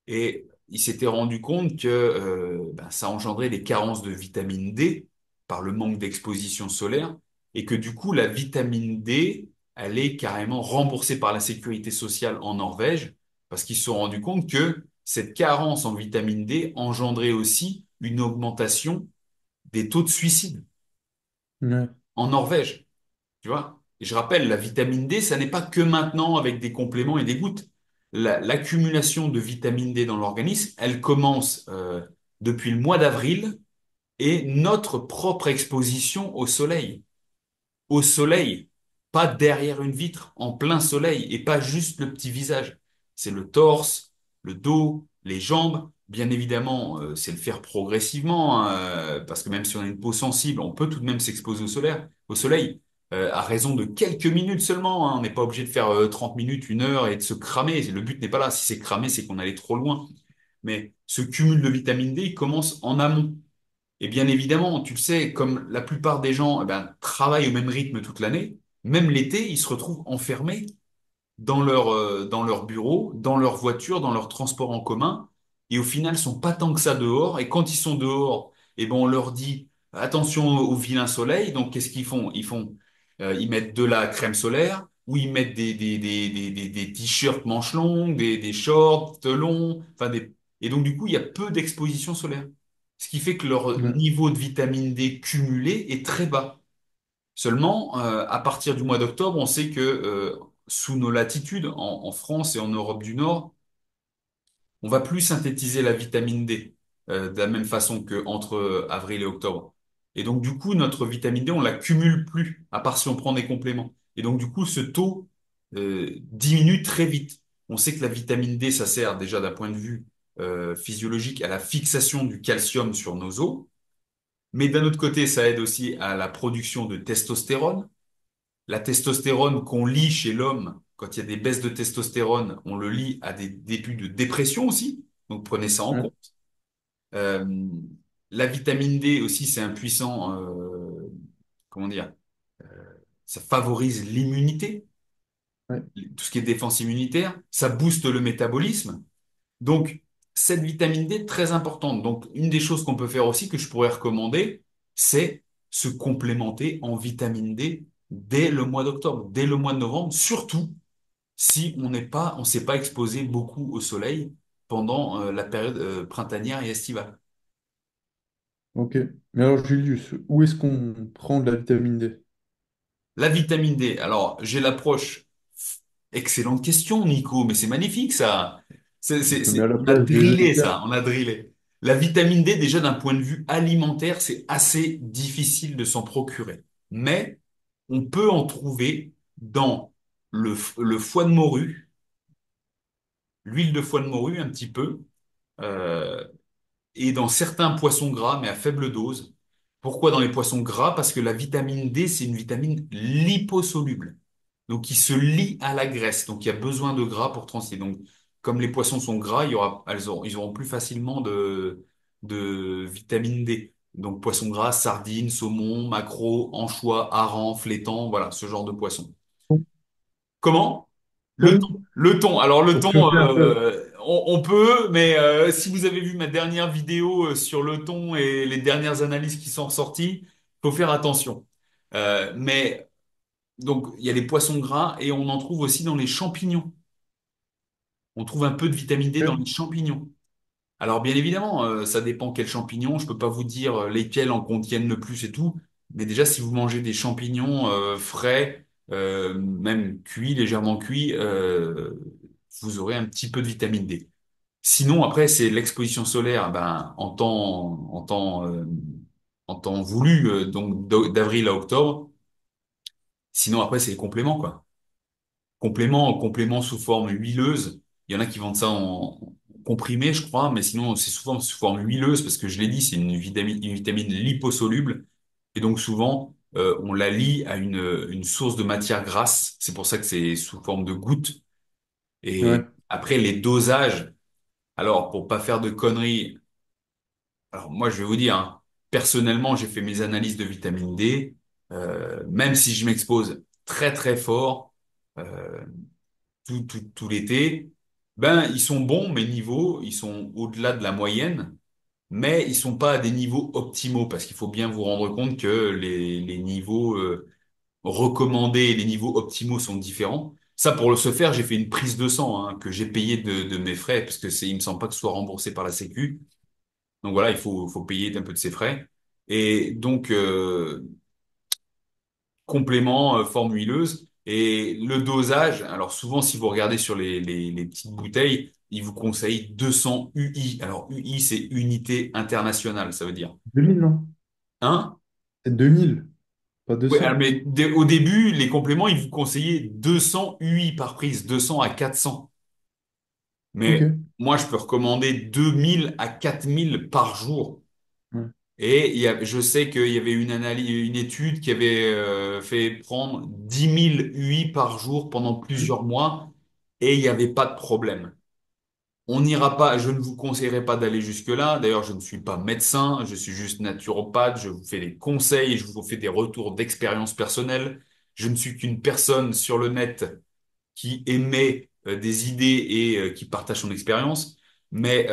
Et il s'était rendu compte que ben, ça engendrait des carences de vitamine D par le manque d'exposition solaire et que du coup, la vitamine D, elle est carrément remboursée par la sécurité sociale en Norvège parce qu'ils se sont rendus compte que cette carence en vitamine D engendrait aussi une augmentation des taux de suicide Ouais. en Norvège. Tu vois? Et je rappelle, la vitamine D, ça n'est pas que maintenant avec des compléments et des gouttes. L'accumulation de vitamine D dans l'organisme, elle commence depuis le mois d'avril et notre propre exposition au soleil, pas derrière une vitre, en plein soleil, et pas juste le petit visage. C'est le torse, le dos, les jambes. Bien évidemment, c'est le faire progressivement, hein, parce que même si on a une peau sensible, on peut tout de même s'exposer au soleil, à raison de quelques minutes seulement. Hein. On n'est pas obligé de faire 30 minutes, 1 heure et de se cramer. Le but n'est pas là. Si c'est cramé, c'est qu'on allait trop loin. Mais ce cumul de vitamine D, il commence en amont. Et bien évidemment, tu le sais, comme la plupart des gens eh ben, travaillent au même rythme toute l'année, même l'été, ils se retrouvent enfermés dans leur bureau, dans leur voiture, dans leur transport en commun, et au final, sont pas tant que ça dehors. Et quand ils sont dehors, eh ben, on leur dit attention au vilain soleil. Donc, qu'est-ce qu'ils font? Ils mettent de la crème solaire, ou ils mettent des t-shirts manches longues, des shorts longs, et donc, du coup, il y a peu d'exposition solaire. Ce qui fait que leur Ouais. niveau de vitamine D cumulé est très bas. Seulement, à partir du mois d'octobre, on sait que sous nos latitudes, en France et en Europe du Nord, on va plus synthétiser la vitamine D de la même façon qu'entre avril et octobre. Et donc, du coup, notre vitamine D, on la cumule plus, à part si on prend des compléments. Et donc, du coup, ce taux diminue très vite. On sait que la vitamine D, ça sert déjà d'un point de vue physiologique à la fixation du calcium sur nos os. Mais d'un autre côté, ça aide aussi à la production de testostérone. La testostérone qu'on lit chez l'homme, quand il y a des baisses de testostérone, on le lit à des débuts de dépression aussi. Donc prenez ça en Ouais. compte. Euh, la vitamine D aussi, c'est un puissant, comment dire, ça favorise l'immunité, Ouais. tout ce qui est défense immunitaire, ça booste le métabolisme. Donc, cette vitamine D est très importante. Donc, une des choses qu'on peut faire aussi, que je pourrais recommander, c'est se complémenter en vitamine D dès le mois d'octobre, dès le mois de novembre, surtout si on s'est pas exposé beaucoup au soleil pendant la période printanière et estivale. Ok. Mais alors, Julius, où est-ce qu'on prend de la vitamine D? La vitamine D. Alors, j'ai l'approche. Excellente question, Nico, mais c'est magnifique ça. Je me mets à la On a place des drillé auditeurs. ça, on a drillé. La vitamine D, déjà d'un point de vue alimentaire, c'est assez difficile de s'en procurer. Mais on peut en trouver dans le foie de morue, l'huile de foie de morue un petit peu, euh, et dans certains poissons gras, mais à faible dose. Pourquoi dans les poissons gras? Parce que la vitamine D, c'est une vitamine liposoluble. Donc, qui se lie à la graisse. Donc, il y a besoin de gras pour transiter. Donc, comme les poissons sont gras, ils auront plus facilement de vitamine D. Donc, poissons gras, sardines, saumon, maquereau, anchois, harengs, flétan, voilà, ce genre de poissons. Comment? Le thon. Thon, Le thon. Alors le pour thon, chauffer un peu. on peut, mais si vous avez vu ma dernière vidéo sur le thon et les dernières analyses qui sont ressorties, faut faire attention. Mais donc il y a les poissons gras et on en trouve aussi dans les champignons. On trouve un peu de vitamine D dans les champignons. Alors bien évidemment, ça dépend quels champignons. Je peux pas vous dire lesquels en contiennent le plus et tout. Mais déjà, si vous mangez des champignons frais, même cuits, légèrement cuits, vous aurez un petit peu de vitamine D. Sinon, après, c'est l'exposition solaire, ben, en temps voulu, donc d'avril à octobre. Sinon, après, c'est les compléments, quoi. Compléments sous forme huileuse. Il y en a qui vendent ça en comprimé, je crois, mais sinon, c'est souvent sous forme huileuse parce que je l'ai dit, c'est une vitamine liposoluble. Et donc souvent, on la lie à une source de matière grasse. C'est pour ça que c'est sous forme de gouttes. Et Ouais. après, les dosages, alors pour pas faire de conneries, alors moi je vais vous dire, hein, personnellement, j'ai fait mes analyses de vitamine D. Même si je m'expose très très fort euh, tout l'été, ben ils sont bons, mes niveaux, ils sont au-delà de la moyenne. Mais ils sont pas à des niveaux optimaux parce qu'il faut bien vous rendre compte que les niveaux recommandés et les niveaux optimaux sont différents. Ça, pour ce faire, j'ai fait une prise de sang hein, que j'ai payé de mes frais parce que il me semble pas que ce soit remboursé par la Sécu. Donc voilà, faut payer un peu de ses frais. Et donc complément, forme huileuse et le dosage. Alors souvent, si vous regardez sur les petites bouteilles, ils vous conseillent 200 UI. Alors UI, c'est unité internationale, ça veut dire. 2000, non? Hein? C'est 2000, pas Oui, ah, 200. mais au début, les compléments, ils vous conseillaient 200 UI par prise, 200 à 400. Ok. Mais moi, je peux recommander 2000 à 4000 par jour. Ouais. Et je sais qu'il y avait une analyse, une étude qui avait fait prendre 10 000 UI par jour pendant Hmm. plusieurs mois et il n'y avait pas de problème. On n'ira pas, je ne vous conseillerais pas d'aller jusque-là. D'ailleurs, je ne suis pas médecin, je suis juste naturopathe. Je vous fais des conseils, je vous fais des retours d'expérience personnelle. Je ne suis qu'une personne sur le net qui émet des idées et qui partage son expérience. Mais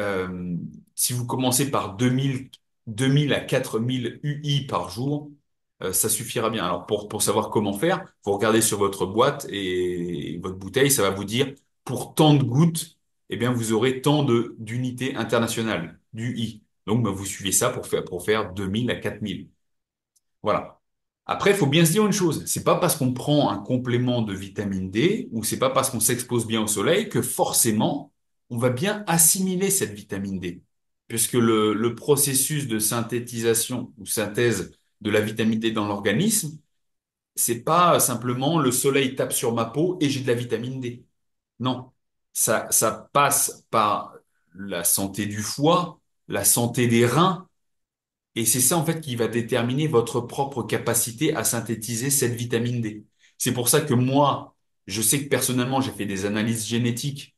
si vous commencez par 2000 à 4000 UI par jour, ça suffira bien. Alors pour savoir comment faire, vous regardez sur votre boîte et votre bouteille, ça va vous dire pour tant de gouttes, eh bien vous aurez tant de d'unités internationales, d'UI. Donc bah, vous suivez ça pour faire 2000 à 4000. Voilà. Après, il faut bien se dire une chose, c'est pas parce qu'on prend un complément de vitamine D ou c'est pas parce qu'on s'expose bien au soleil que forcément on va bien assimiler cette vitamine D. Puisque le processus de synthétisation ou synthèse de la vitamine D dans l'organisme, c'est pas simplement le soleil tape sur ma peau et j'ai de la vitamine D. Non. Ça passe par la santé du foie, la santé des reins, et c'est ça, en fait, qui va déterminer votre propre capacité à synthétiser cette vitamine D. C'est pour ça que moi, je sais que personnellement, j'ai fait des analyses génétiques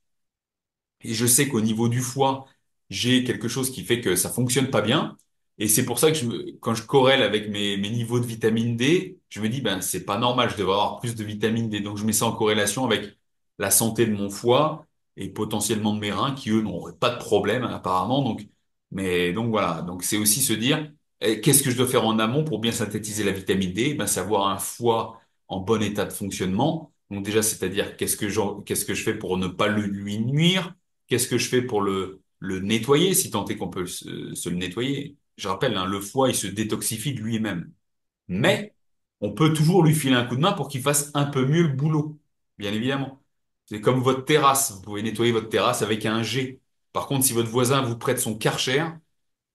et je sais qu'au niveau du foie, j'ai quelque chose qui fait que ça fonctionne pas bien. Et c'est pour ça que quand je corrèle avec mes niveaux de vitamine D, je me dis, ben, c'est pas normal, je devrais avoir plus de vitamine D. Donc, je mets ça en corrélation avec la santé de mon foie et potentiellement de mes reins qui, eux, n'auraient pas de problème, apparemment. Donc voilà. Donc, c'est aussi se dire, qu'est-ce que je dois faire en amont pour bien synthétiser la vitamine D? Ben, c'est avoir un foie en bon état de fonctionnement. Donc, déjà, c'est-à-dire, qu'est-ce que je fais pour ne pas lui nuire? Qu'est-ce que je fais pour le nettoyer, si tant est qu'on peut se le nettoyer? Je rappelle, hein, le foie, il se détoxifie de lui-même. Hmm. Mais on peut toujours lui filer un coup de main pour qu'il fasse un peu mieux le boulot, bien évidemment. C'est comme votre terrasse. Vous pouvez nettoyer votre terrasse avec un jet. Par contre, si votre voisin vous prête son Karcher,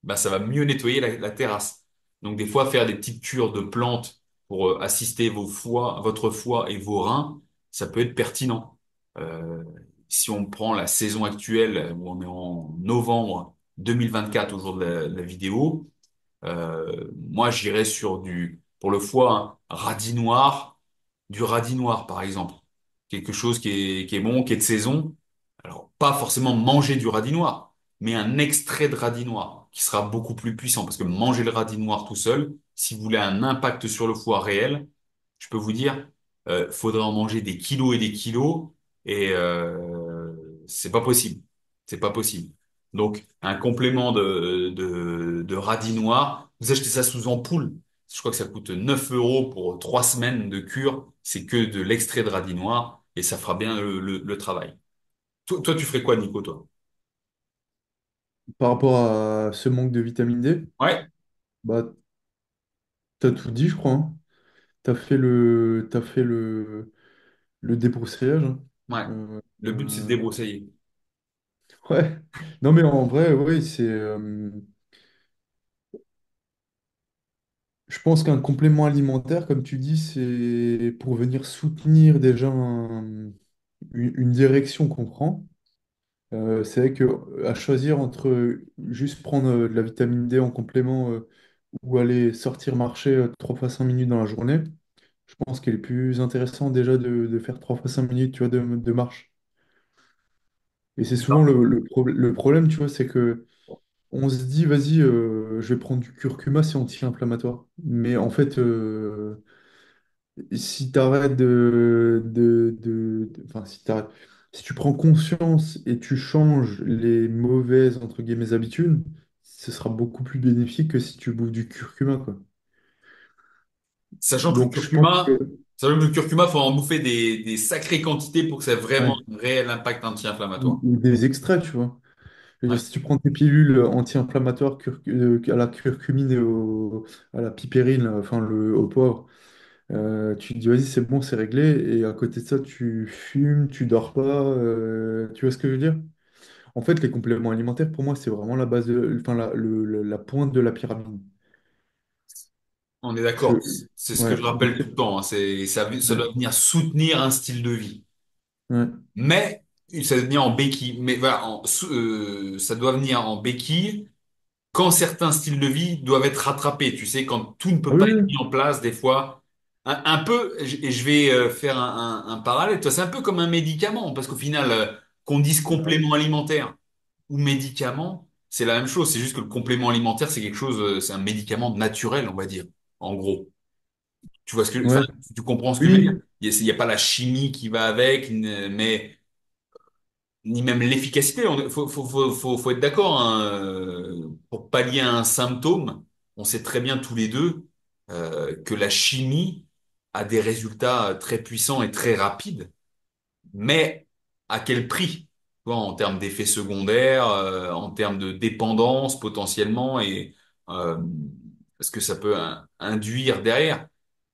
bah, ça va mieux nettoyer la terrasse. Donc, des fois, faire des petites cures de plantes pour assister votre foie et vos reins, ça peut être pertinent. Euh, Si on prend la saison actuelle, où on est en novembre 2024 au jour de la vidéo, moi, j'irais pour le foie, hein, radis noir, du radis noir, par exemple. Quelque chose qui est bon, qui est de saison. Alors, pas forcément manger du radis noir, mais un extrait de radis noir, qui sera beaucoup plus puissant. Parce que manger le radis noir tout seul, si vous voulez un impact sur le foie réel, je peux vous dire, faudrait en manger des kilos et des kilos, et c'est pas possible. C'est pas possible. Donc, un complément de radis noir, vous achetez ça sous ampoule. Je crois que ça coûte 9 euros pour 3 semaines de cure. C'est que de l'extrait de radis noir et ça fera bien le travail. Toi, tu ferais quoi, Nico, toi? Par rapport à ce manque de vitamine D, Ouais, bah, t'as tout dit, je crois, hein. T'as fait le débroussaillage, hein. ouais. Euh, Le but, c'est de euh, débroussailler. ouais. Non, mais en vrai, oui, je pense qu'un complément alimentaire, comme tu dis, c'est pour venir soutenir déjà une direction qu'on prend. C'est vrai que à choisir entre juste prendre de la vitamine D en complément, ou aller sortir marcher 3 fois 5 minutes dans la journée, je pense qu'il est plus intéressant déjà de faire 3 fois 5 minutes, tu vois, de marche. Et c'est souvent le problème, tu vois, c'est que on se dit, vas-y, je vais prendre du curcuma, c'est anti-inflammatoire. Mais en fait, si tu arrêtes enfin, si tu prends conscience et tu changes les mauvaises, entre guillemets, habitudes, ce sera beaucoup plus bénéfique que si tu bouffes du curcuma, quoi. Sachant que le Donc, je pense curcuma, que sachant que le curcuma, faut en bouffer des sacrées quantités pour que ça ait vraiment ouais, un réel impact anti-inflammatoire. ou des extraits, tu vois. Je veux dire, Ouais. si tu prends tes pilules anti-inflammatoires à la curcumine et à la pipérine, là, enfin au poivre, tu te dis, vas-y, c'est bon, c'est réglé. Et à côté de ça, tu fumes, tu dors pas. Tu vois ce que je veux dire? En fait, les compléments alimentaires, pour moi, c'est vraiment la base enfin, la pointe de la pyramide. On est Je, d'accord. C'est ce que ouais, je donc, rappelle tout le temps, hein. Ça ouais, doit venir soutenir un style de vie. ouais, Mais ça doit venir en béquille. Mais voilà, ça doit venir en béquille quand certains styles de vie doivent être rattrapés. Tu sais, quand tout ne ah peut pas oui, être oui, mis en place, des fois, un peu. Et je vais faire un parallèle. Toi, c'est un peu comme un médicament, parce qu'au final, qu'on dise complément alimentaire ou médicament, c'est la même chose. C'est juste que le complément alimentaire, c'est quelque chose, c'est un médicament naturel, on va dire, en gros. Tu vois enfin, ouais, tu comprends ce que je veux dire? oui, Il y a pas la chimie qui va avec, mais ni même l'efficacité. Faut être d'accord, hein, pour pallier un symptôme, on sait très bien tous les deux que la chimie a des résultats très puissants et très rapides, mais à quel prix? Tu vois, en termes d'effets secondaires, en termes de dépendance potentiellement, et euh, ce que ça peut induire derrière.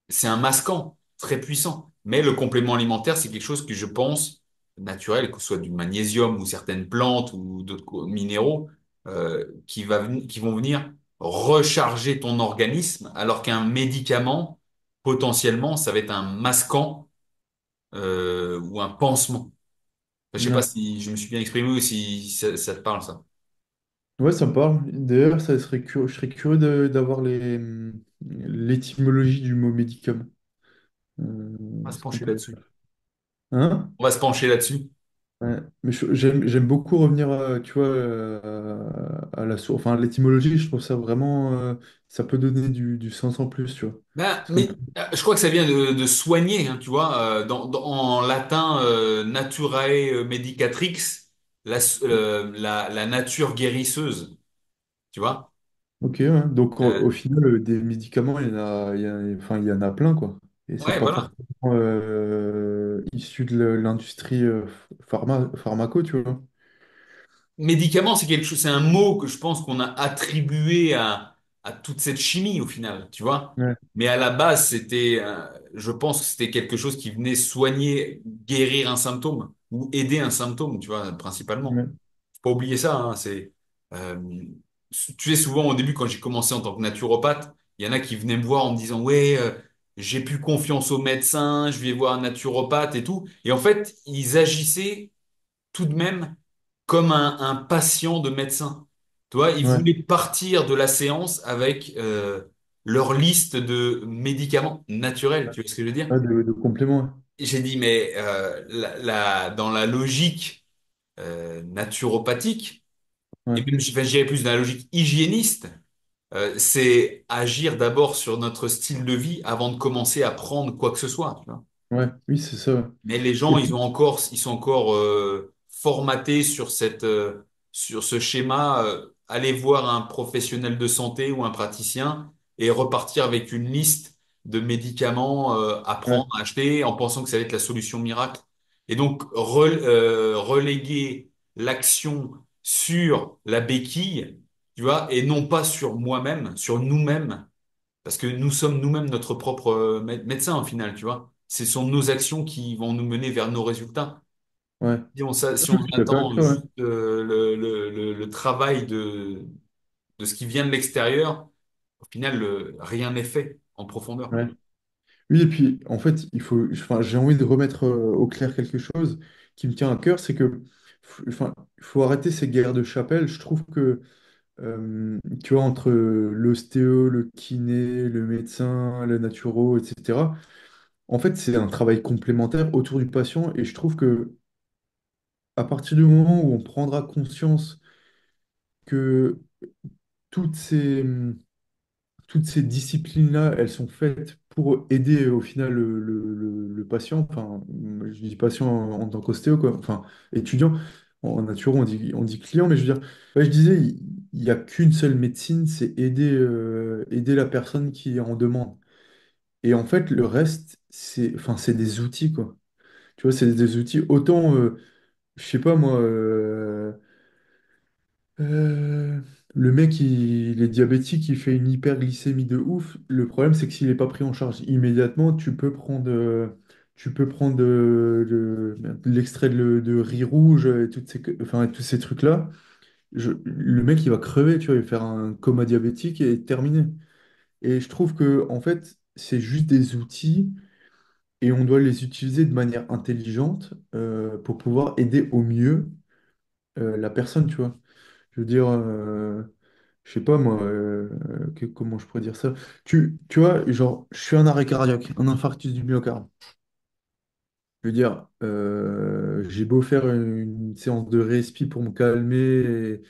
C'est un masquant très puissant. Mais le complément alimentaire, c'est quelque chose que je pense naturel, que ce soit du magnésium ou certaines plantes ou d'autres minéraux, qui vont venir recharger ton organisme, alors qu'un médicament, potentiellement, ça va être un masquant ou un pansement. Je sais pas ouais. si je me suis bien exprimé ou si ça te parle, ça. Ouais, ça me parle. D'ailleurs, je serais curieux d'avoir l'étymologie du mot médicament. On va se Ça pencher m'intéresse. là-dessus. Hein? On va se pencher là-dessus. Ouais. Mais j'aime beaucoup revenir, tu vois, à la source. Enfin, l'étymologie, je trouve ça vraiment, ça peut donner du sens en plus, tu vois. Ben, Parce qu'on mais je crois que ça vient de soigner, hein, tu vois. En latin, naturae medicatrix, la nature guérisseuse, tu vois. ok, ouais. Donc Euh, au final, des médicaments, enfin, il y en a plein, quoi. Et c'est ouais, pas voilà. forcément issu de l'industrie pharmaco, tu vois. Médicament, c'est quelque chose, c'est un mot que je pense qu'on a attribué à toute cette chimie au final, tu vois. Ouais, Mais à la base, je pense que c'était quelque chose qui venait soigner, guérir un symptôme ou aider un symptôme, tu vois, principalement. ouais, Faut pas oublier ça, hein, euh, tu sais, souvent au début, quand j'ai commencé en tant que naturopathe, il y en a qui venaient me voir en me disant, ouais, j'ai plus confiance aux médecins, je vais voir un naturopathe et tout. Et en fait, ils agissaient tout de même comme un patient de médecin. Tu vois, ils ouais. voulaient partir de la séance avec leur liste de médicaments naturels. Tu vois ce que je veux dire? Ah, de compléments, Et j'ai dit, mais dans la logique naturopathique, ouais. et même je dirais plus dans la logique hygiéniste, c'est agir d'abord sur notre style de vie avant de commencer à prendre quoi que ce soit. Tu vois. Ouais, ouais. Oui, c'est ça. Ouais. Mais les Et gens, puis, ils sont encore formatés sur sur ce schéma. Aller voir un professionnel de santé ou un praticien et repartir avec une liste de médicaments à prendre, ouais, à acheter, en pensant que ça va être la solution miracle. Et donc reléguer l'action sur la béquille, tu vois, et non pas sur moi-même, sur nous-mêmes. Parce que nous sommes nous-mêmes notre propre médecin au final, tu vois. Ce sont nos actions qui vont nous mener vers nos résultats. ouais. Si Je on suis d'accord avec attend toi, ouais. juste le travail de ce qui vient de l'extérieur, au final, rien n'est fait en profondeur. Ouais. Oui, et puis en fait, enfin, j'ai envie de remettre au clair quelque chose qui me tient à cœur, c'est que, enfin, il faut arrêter ces guerres de chapelle. Je trouve que tu vois, entre l'ostéo, le kiné, le médecin, le naturo, etc. En fait, c'est un travail complémentaire autour du patient et je trouve que à partir du moment où on prendra conscience que toutes ces, toutes ces disciplines-là, elles sont faites pour aider au final le patient, enfin, je dis patient en tant qu'ostéo, quoi, enfin, étudiant, en naturo, on dit client, mais je veux dire, ouais, je disais, il n'y a qu'une seule médecine, c'est aider, aider la personne qui est en demande. Et en fait, le reste, c'est enfin, c'est des outils, quoi. Tu vois, c'est des outils, autant, je sais pas moi, euh, le mec, il est diabétique, il fait une hyperglycémie de ouf. Le problème, c'est que s'il n'est pas pris en charge immédiatement, tu peux prendre merde, l'extrait de riz rouge et enfin, tous ces trucs-là. Le mec, il va crever, tu vois, il va faire un coma diabétique et terminé. Et je trouve que, en fait, c'est juste des outils et on doit les utiliser de manière intelligente pour pouvoir aider au mieux la personne, tu vois. Je veux dire, je sais pas moi, comment je pourrais dire ça? Tu vois, genre, je suis un arrêt cardiaque, un infarctus du myocarde. Je veux dire, j'ai beau faire une séance de respi pour me calmer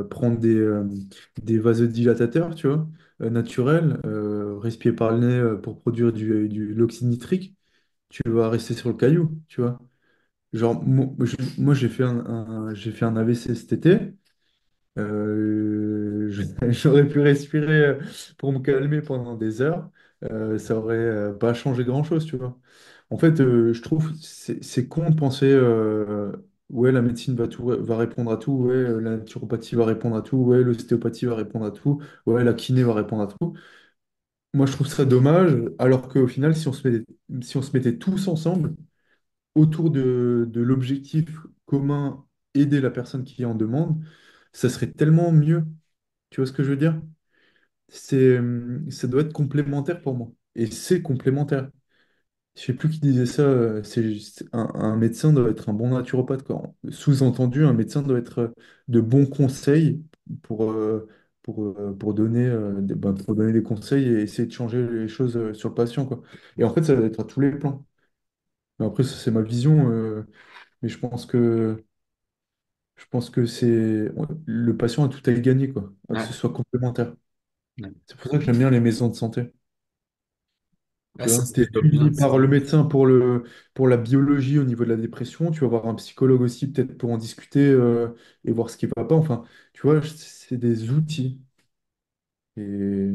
prendre des vasodilatateurs, tu vois, naturels, respirer par le nez pour produire l'oxyde nitrique, tu vas rester sur le caillou, tu vois. Genre, moi, j'ai fait un AVC cet été. J'aurais pu respirer pour me calmer pendant des heures. Ça aurait pas changé grand-chose, tu vois. En fait, je trouve c'est con de penser ouais, la médecine va répondre à tout, ouais, la naturopathie va répondre à tout, ouais, l'ostéopathie va répondre à tout, ouais, la kiné va répondre à tout. Moi, je trouve ça dommage, alors qu'au final, si on se mettait tous ensemble autour de l'objectif commun, aider la personne qui est en demande, ça serait tellement mieux. Tu vois ce que je veux dire? Ça doit être complémentaire pour moi. Et c'est complémentaire. Je sais plus qui disait ça. Un médecin doit être un bon naturopathe, quoi. Sous-entendu, un médecin doit être de bons conseils pour, euh, pour donner des conseils et essayer de changer les choses sur le patient, quoi. Et en fait, ça doit être à tous les plans. Mais après, ça, c'est ma vision. Mais je pense que le patient a tout à y gagner, quoi, à que ce Ouais, soit complémentaire. ouais. C'est pour ça que j'aime bien les maisons de santé. Ouais, Tu ça vois, se tu es développe bien, suivi ça. par le médecin pour la biologie au niveau de la dépression. Tu vas voir un psychologue aussi, peut-être pour en discuter et voir ce qui va pas. Enfin, tu vois, c'est des outils. Et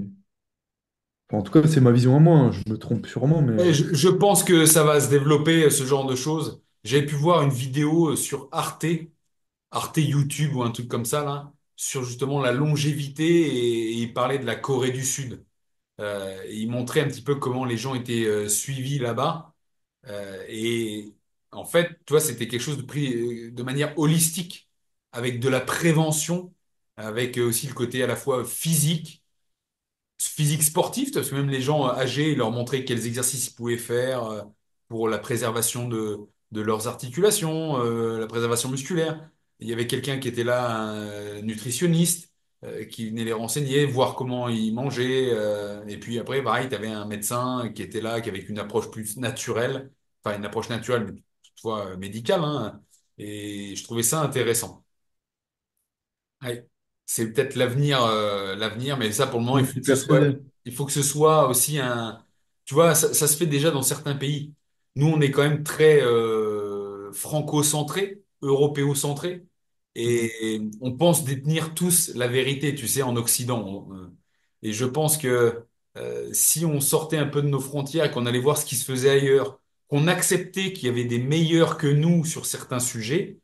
enfin, en tout cas, c'est ma vision à moi, hein. Je me trompe sûrement, Et mais je pense que ça va se développer, ce genre de choses. J'avais pu voir une vidéo sur Arte YouTube ou un truc comme ça, là, sur justement la longévité et il parlait de la Corée du Sud. Et il montrait un petit peu comment les gens étaient suivis là-bas. Et en fait, tu vois, c'était quelque chose de pris de manière holistique, avec de la prévention, avec aussi le côté à la fois physique sportif, parce que même les gens âgés, ils leur montraient quels exercices ils pouvaient faire pour la préservation de leurs articulations, la préservation musculaire. Il y avait quelqu'un qui était là, un nutritionniste, qui venait les renseigner, voir comment ils mangeaient. Et puis après, pareil, tu avais un médecin qui était là, qui avait une approche plus naturelle, enfin une approche naturelle, mais toutefois médicale, hein. Et je trouvais ça intéressant. Ouais. C'est peut-être l'avenir, mais ça, pour le moment, je suis persuadé. il faut que ce soit aussi un, tu vois, ça se fait déjà dans certains pays. Nous, on est quand même très franco-centré, européo-centré, Mm. et on pense détenir tous la vérité, tu sais, en Occident. Et je pense que si on sortait un peu de nos frontières et qu'on allait voir ce qui se faisait ailleurs, qu'on acceptait qu'il y avait des meilleurs que nous sur certains sujets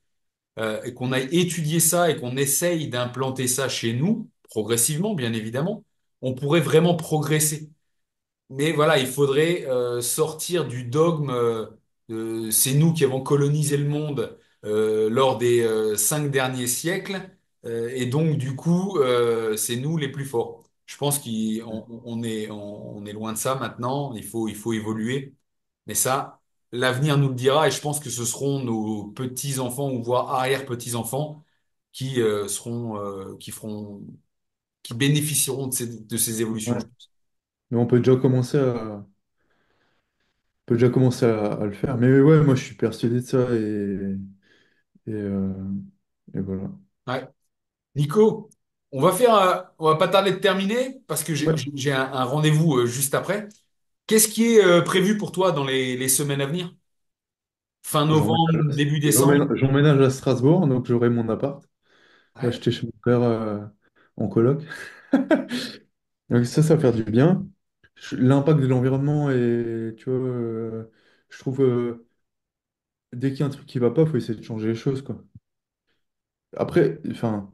et qu'on aille étudier ça et qu'on essaye d'implanter ça chez nous, progressivement, bien évidemment, on pourrait vraiment progresser. Mais voilà, il faudrait sortir du dogme c'est nous qui avons colonisé le monde lors des 5 derniers siècles, et donc du coup, c'est nous les plus forts. Je pense on est loin de ça maintenant, il faut évoluer. Mais ça, l'avenir nous le dira, et je pense que ce seront nos petits-enfants ou voire arrière-petits-enfants qui bénéficieront de ces évolutions, Ouais. je pense. Mais on peut déjà commencer à le faire. Mais ouais, moi je suis persuadé de ça et, euh, et voilà. Ouais. Nico, on va pas tarder de terminer parce que Ouais, j'ai un rendez-vous juste après. Qu'est-ce qui est prévu pour toi dans les semaines à venir? Fin novembre, début décembre? j'emménage à Strasbourg, donc j'aurai mon appart. J'ai Ouais. acheté chez mon père en coloc. Donc ça va faire du bien. L'impact de l'environnement et tu vois, je trouve dès qu'il y a un truc qui va pas, il faut essayer de changer les choses, quoi. Après, enfin,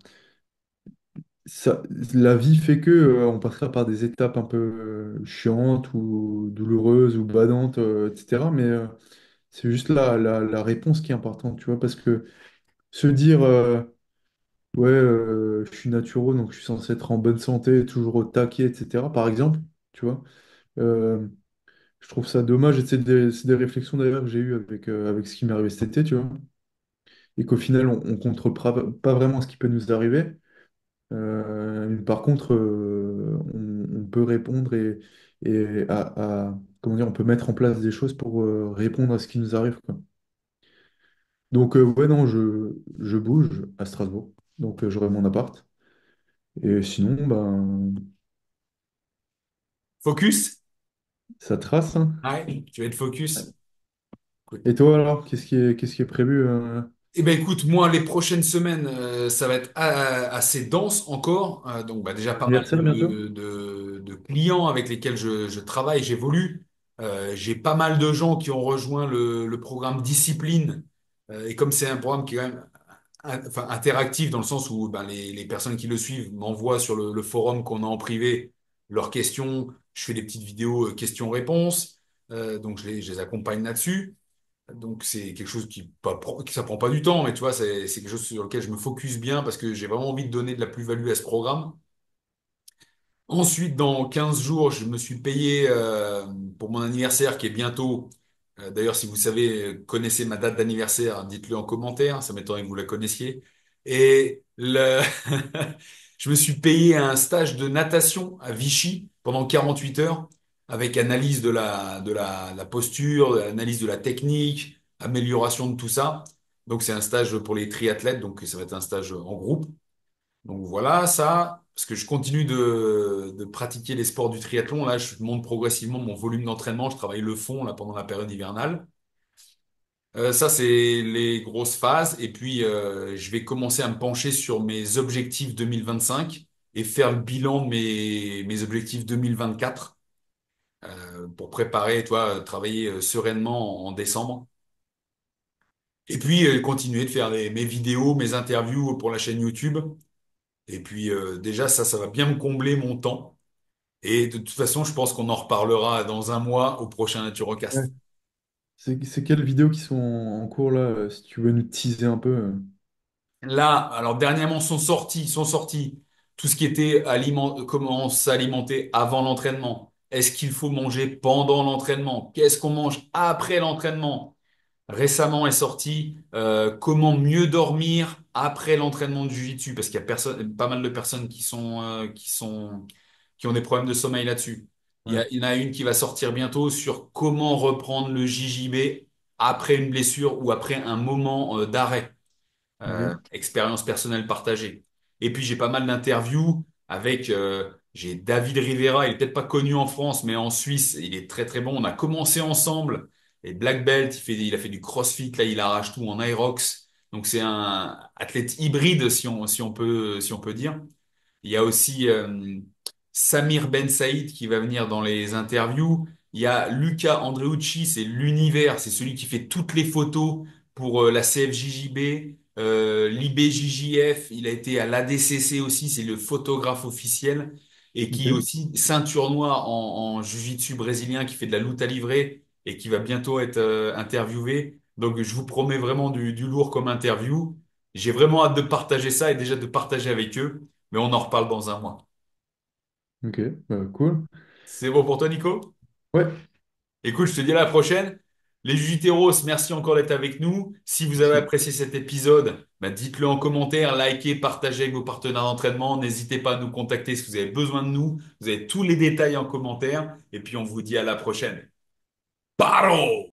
ça, la vie fait que on passera par des étapes un peu chiantes ou douloureuses ou badantes, etc. Mais c'est juste la réponse qui est importante, tu vois, parce que se dire ouais, je suis naturo, donc je suis censé être en bonne santé, toujours au taquet, etc. Par exemple, tu vois. euh, Je trouve ça dommage, et c'est des réflexions d'ailleurs que j'ai eues avec ce qui m'est arrivé cet été, tu vois. Et qu'au final, on ne contrôle pas vraiment ce qui peut nous arriver. Mais par contre, on peut répondre et comment dire, on peut mettre en place des choses pour répondre à ce qui nous arrive, quoi. Donc, ouais, non, je bouge à Strasbourg. Donc, j'aurai mon appart. Et sinon, ben, Focus? ça trace, hein. Ouais, tu vas être focus. Et toi, alors, qu'est-ce qui est prévu Eh ben écoute, moi les prochaines semaines, ça va être assez dense encore. Donc bah, déjà pour pas mal l'anniversaire bientôt? de clients avec lesquels je travaille, j'évolue. J'ai pas mal de gens qui ont rejoint le programme Discipline. Et comme c'est un programme qui est quand même enfin, interactif dans le sens où ben, les personnes qui le suivent m'envoient sur le forum qu'on a en privé leurs questions. Je fais des petites vidéos questions-réponses. Donc je les accompagne là-dessus. Donc c'est quelque chose qui ça prend pas du temps, mais tu vois, c'est quelque chose sur lequel je me focus bien parce que j'ai vraiment envie de donner de la plus-value à ce programme. Ensuite, dans 15 jours, je me suis payé pour mon anniversaire qui est bientôt. D'ailleurs, si vous savez, connaissez ma date d'anniversaire, dites-le en commentaire, ça m'étonnerait que vous la connaissiez. Et je me suis payé un stage de natation à Vichy pendant 48 heures avec analyse de la posture, analyse de la technique, amélioration de tout ça. Donc, c'est un stage pour les triathlètes, donc ça va être un stage en groupe. Donc voilà, ça, parce que je continue de pratiquer les sports du triathlon. Là, je monte progressivement mon volume d'entraînement. Je travaille le fond là pendant la période hivernale. Ça, c'est les grosses phases. Et puis, je vais commencer à me pencher sur mes objectifs 2025 et faire le bilan de mes objectifs 2024 pour préparer, toi, travailler sereinement en décembre. Et puis, continuer de faire mes vidéos, mes interviews pour la chaîne YouTube. Et puis, déjà, ça va bien me combler mon temps. Et de toute façon, je pense qu'on en reparlera dans un mois au prochain Ouais. Naturocast. C'est quelles vidéos qui sont en cours là, si tu veux nous teaser un peu. Là, alors dernièrement sont sortis tout ce qui était comment s'alimenter avant l'entraînement. Est-ce qu'il faut manger pendant l'entraînement? Qu'est-ce qu'on mange après l'entraînement? Récemment est sorti comment mieux dormir après l'entraînement de Jiu-Jitsu parce qu'il y a pas mal de personnes qui ont des problèmes de sommeil là-dessus. Ouais, Il y en a une qui va sortir bientôt sur comment reprendre le JJB après une blessure ou après un moment d'arrêt ok, expérience personnelle partagée. Et puis j'ai pas mal d'interviews avec j'ai David Rivera, il est peut-être pas connu en France, mais en Suisse, il est très très bon. On a commencé ensemble. Et Black Belt, il a fait du CrossFit, là il arrache tout en Aerox. Donc c'est un athlète hybride si on peut dire. Il y a aussi Samir Ben Saïd qui va venir dans les interviews. Il y a Luca Andreucci, c'est l'univers, c'est celui qui fait toutes les photos pour la CFJJB, l'IBJJF. Il a été à l'ADCC aussi, c'est le photographe officiel et qui est ok, aussi ceinture noire en jiu-jitsu brésilien qui fait de la lutte à livrer et qui va bientôt être interviewé. Donc je vous promets vraiment du lourd comme interview. J'ai vraiment hâte de partager ça et déjà de partager avec eux. Mais on en reparle dans un mois. ok, cool. C'est bon pour toi, Nico? Ouais, Écoute, je te dis à la prochaine. Les Juteros, merci encore d'être avec nous. Si vous avez Merci. apprécié cet épisode, bah, dites-le en commentaire, likez, partagez avec vos partenaires d'entraînement. N'hésitez pas à nous contacter si vous avez besoin de nous. Vous avez tous les détails en commentaire. Et puis on vous dit à la prochaine. Paro!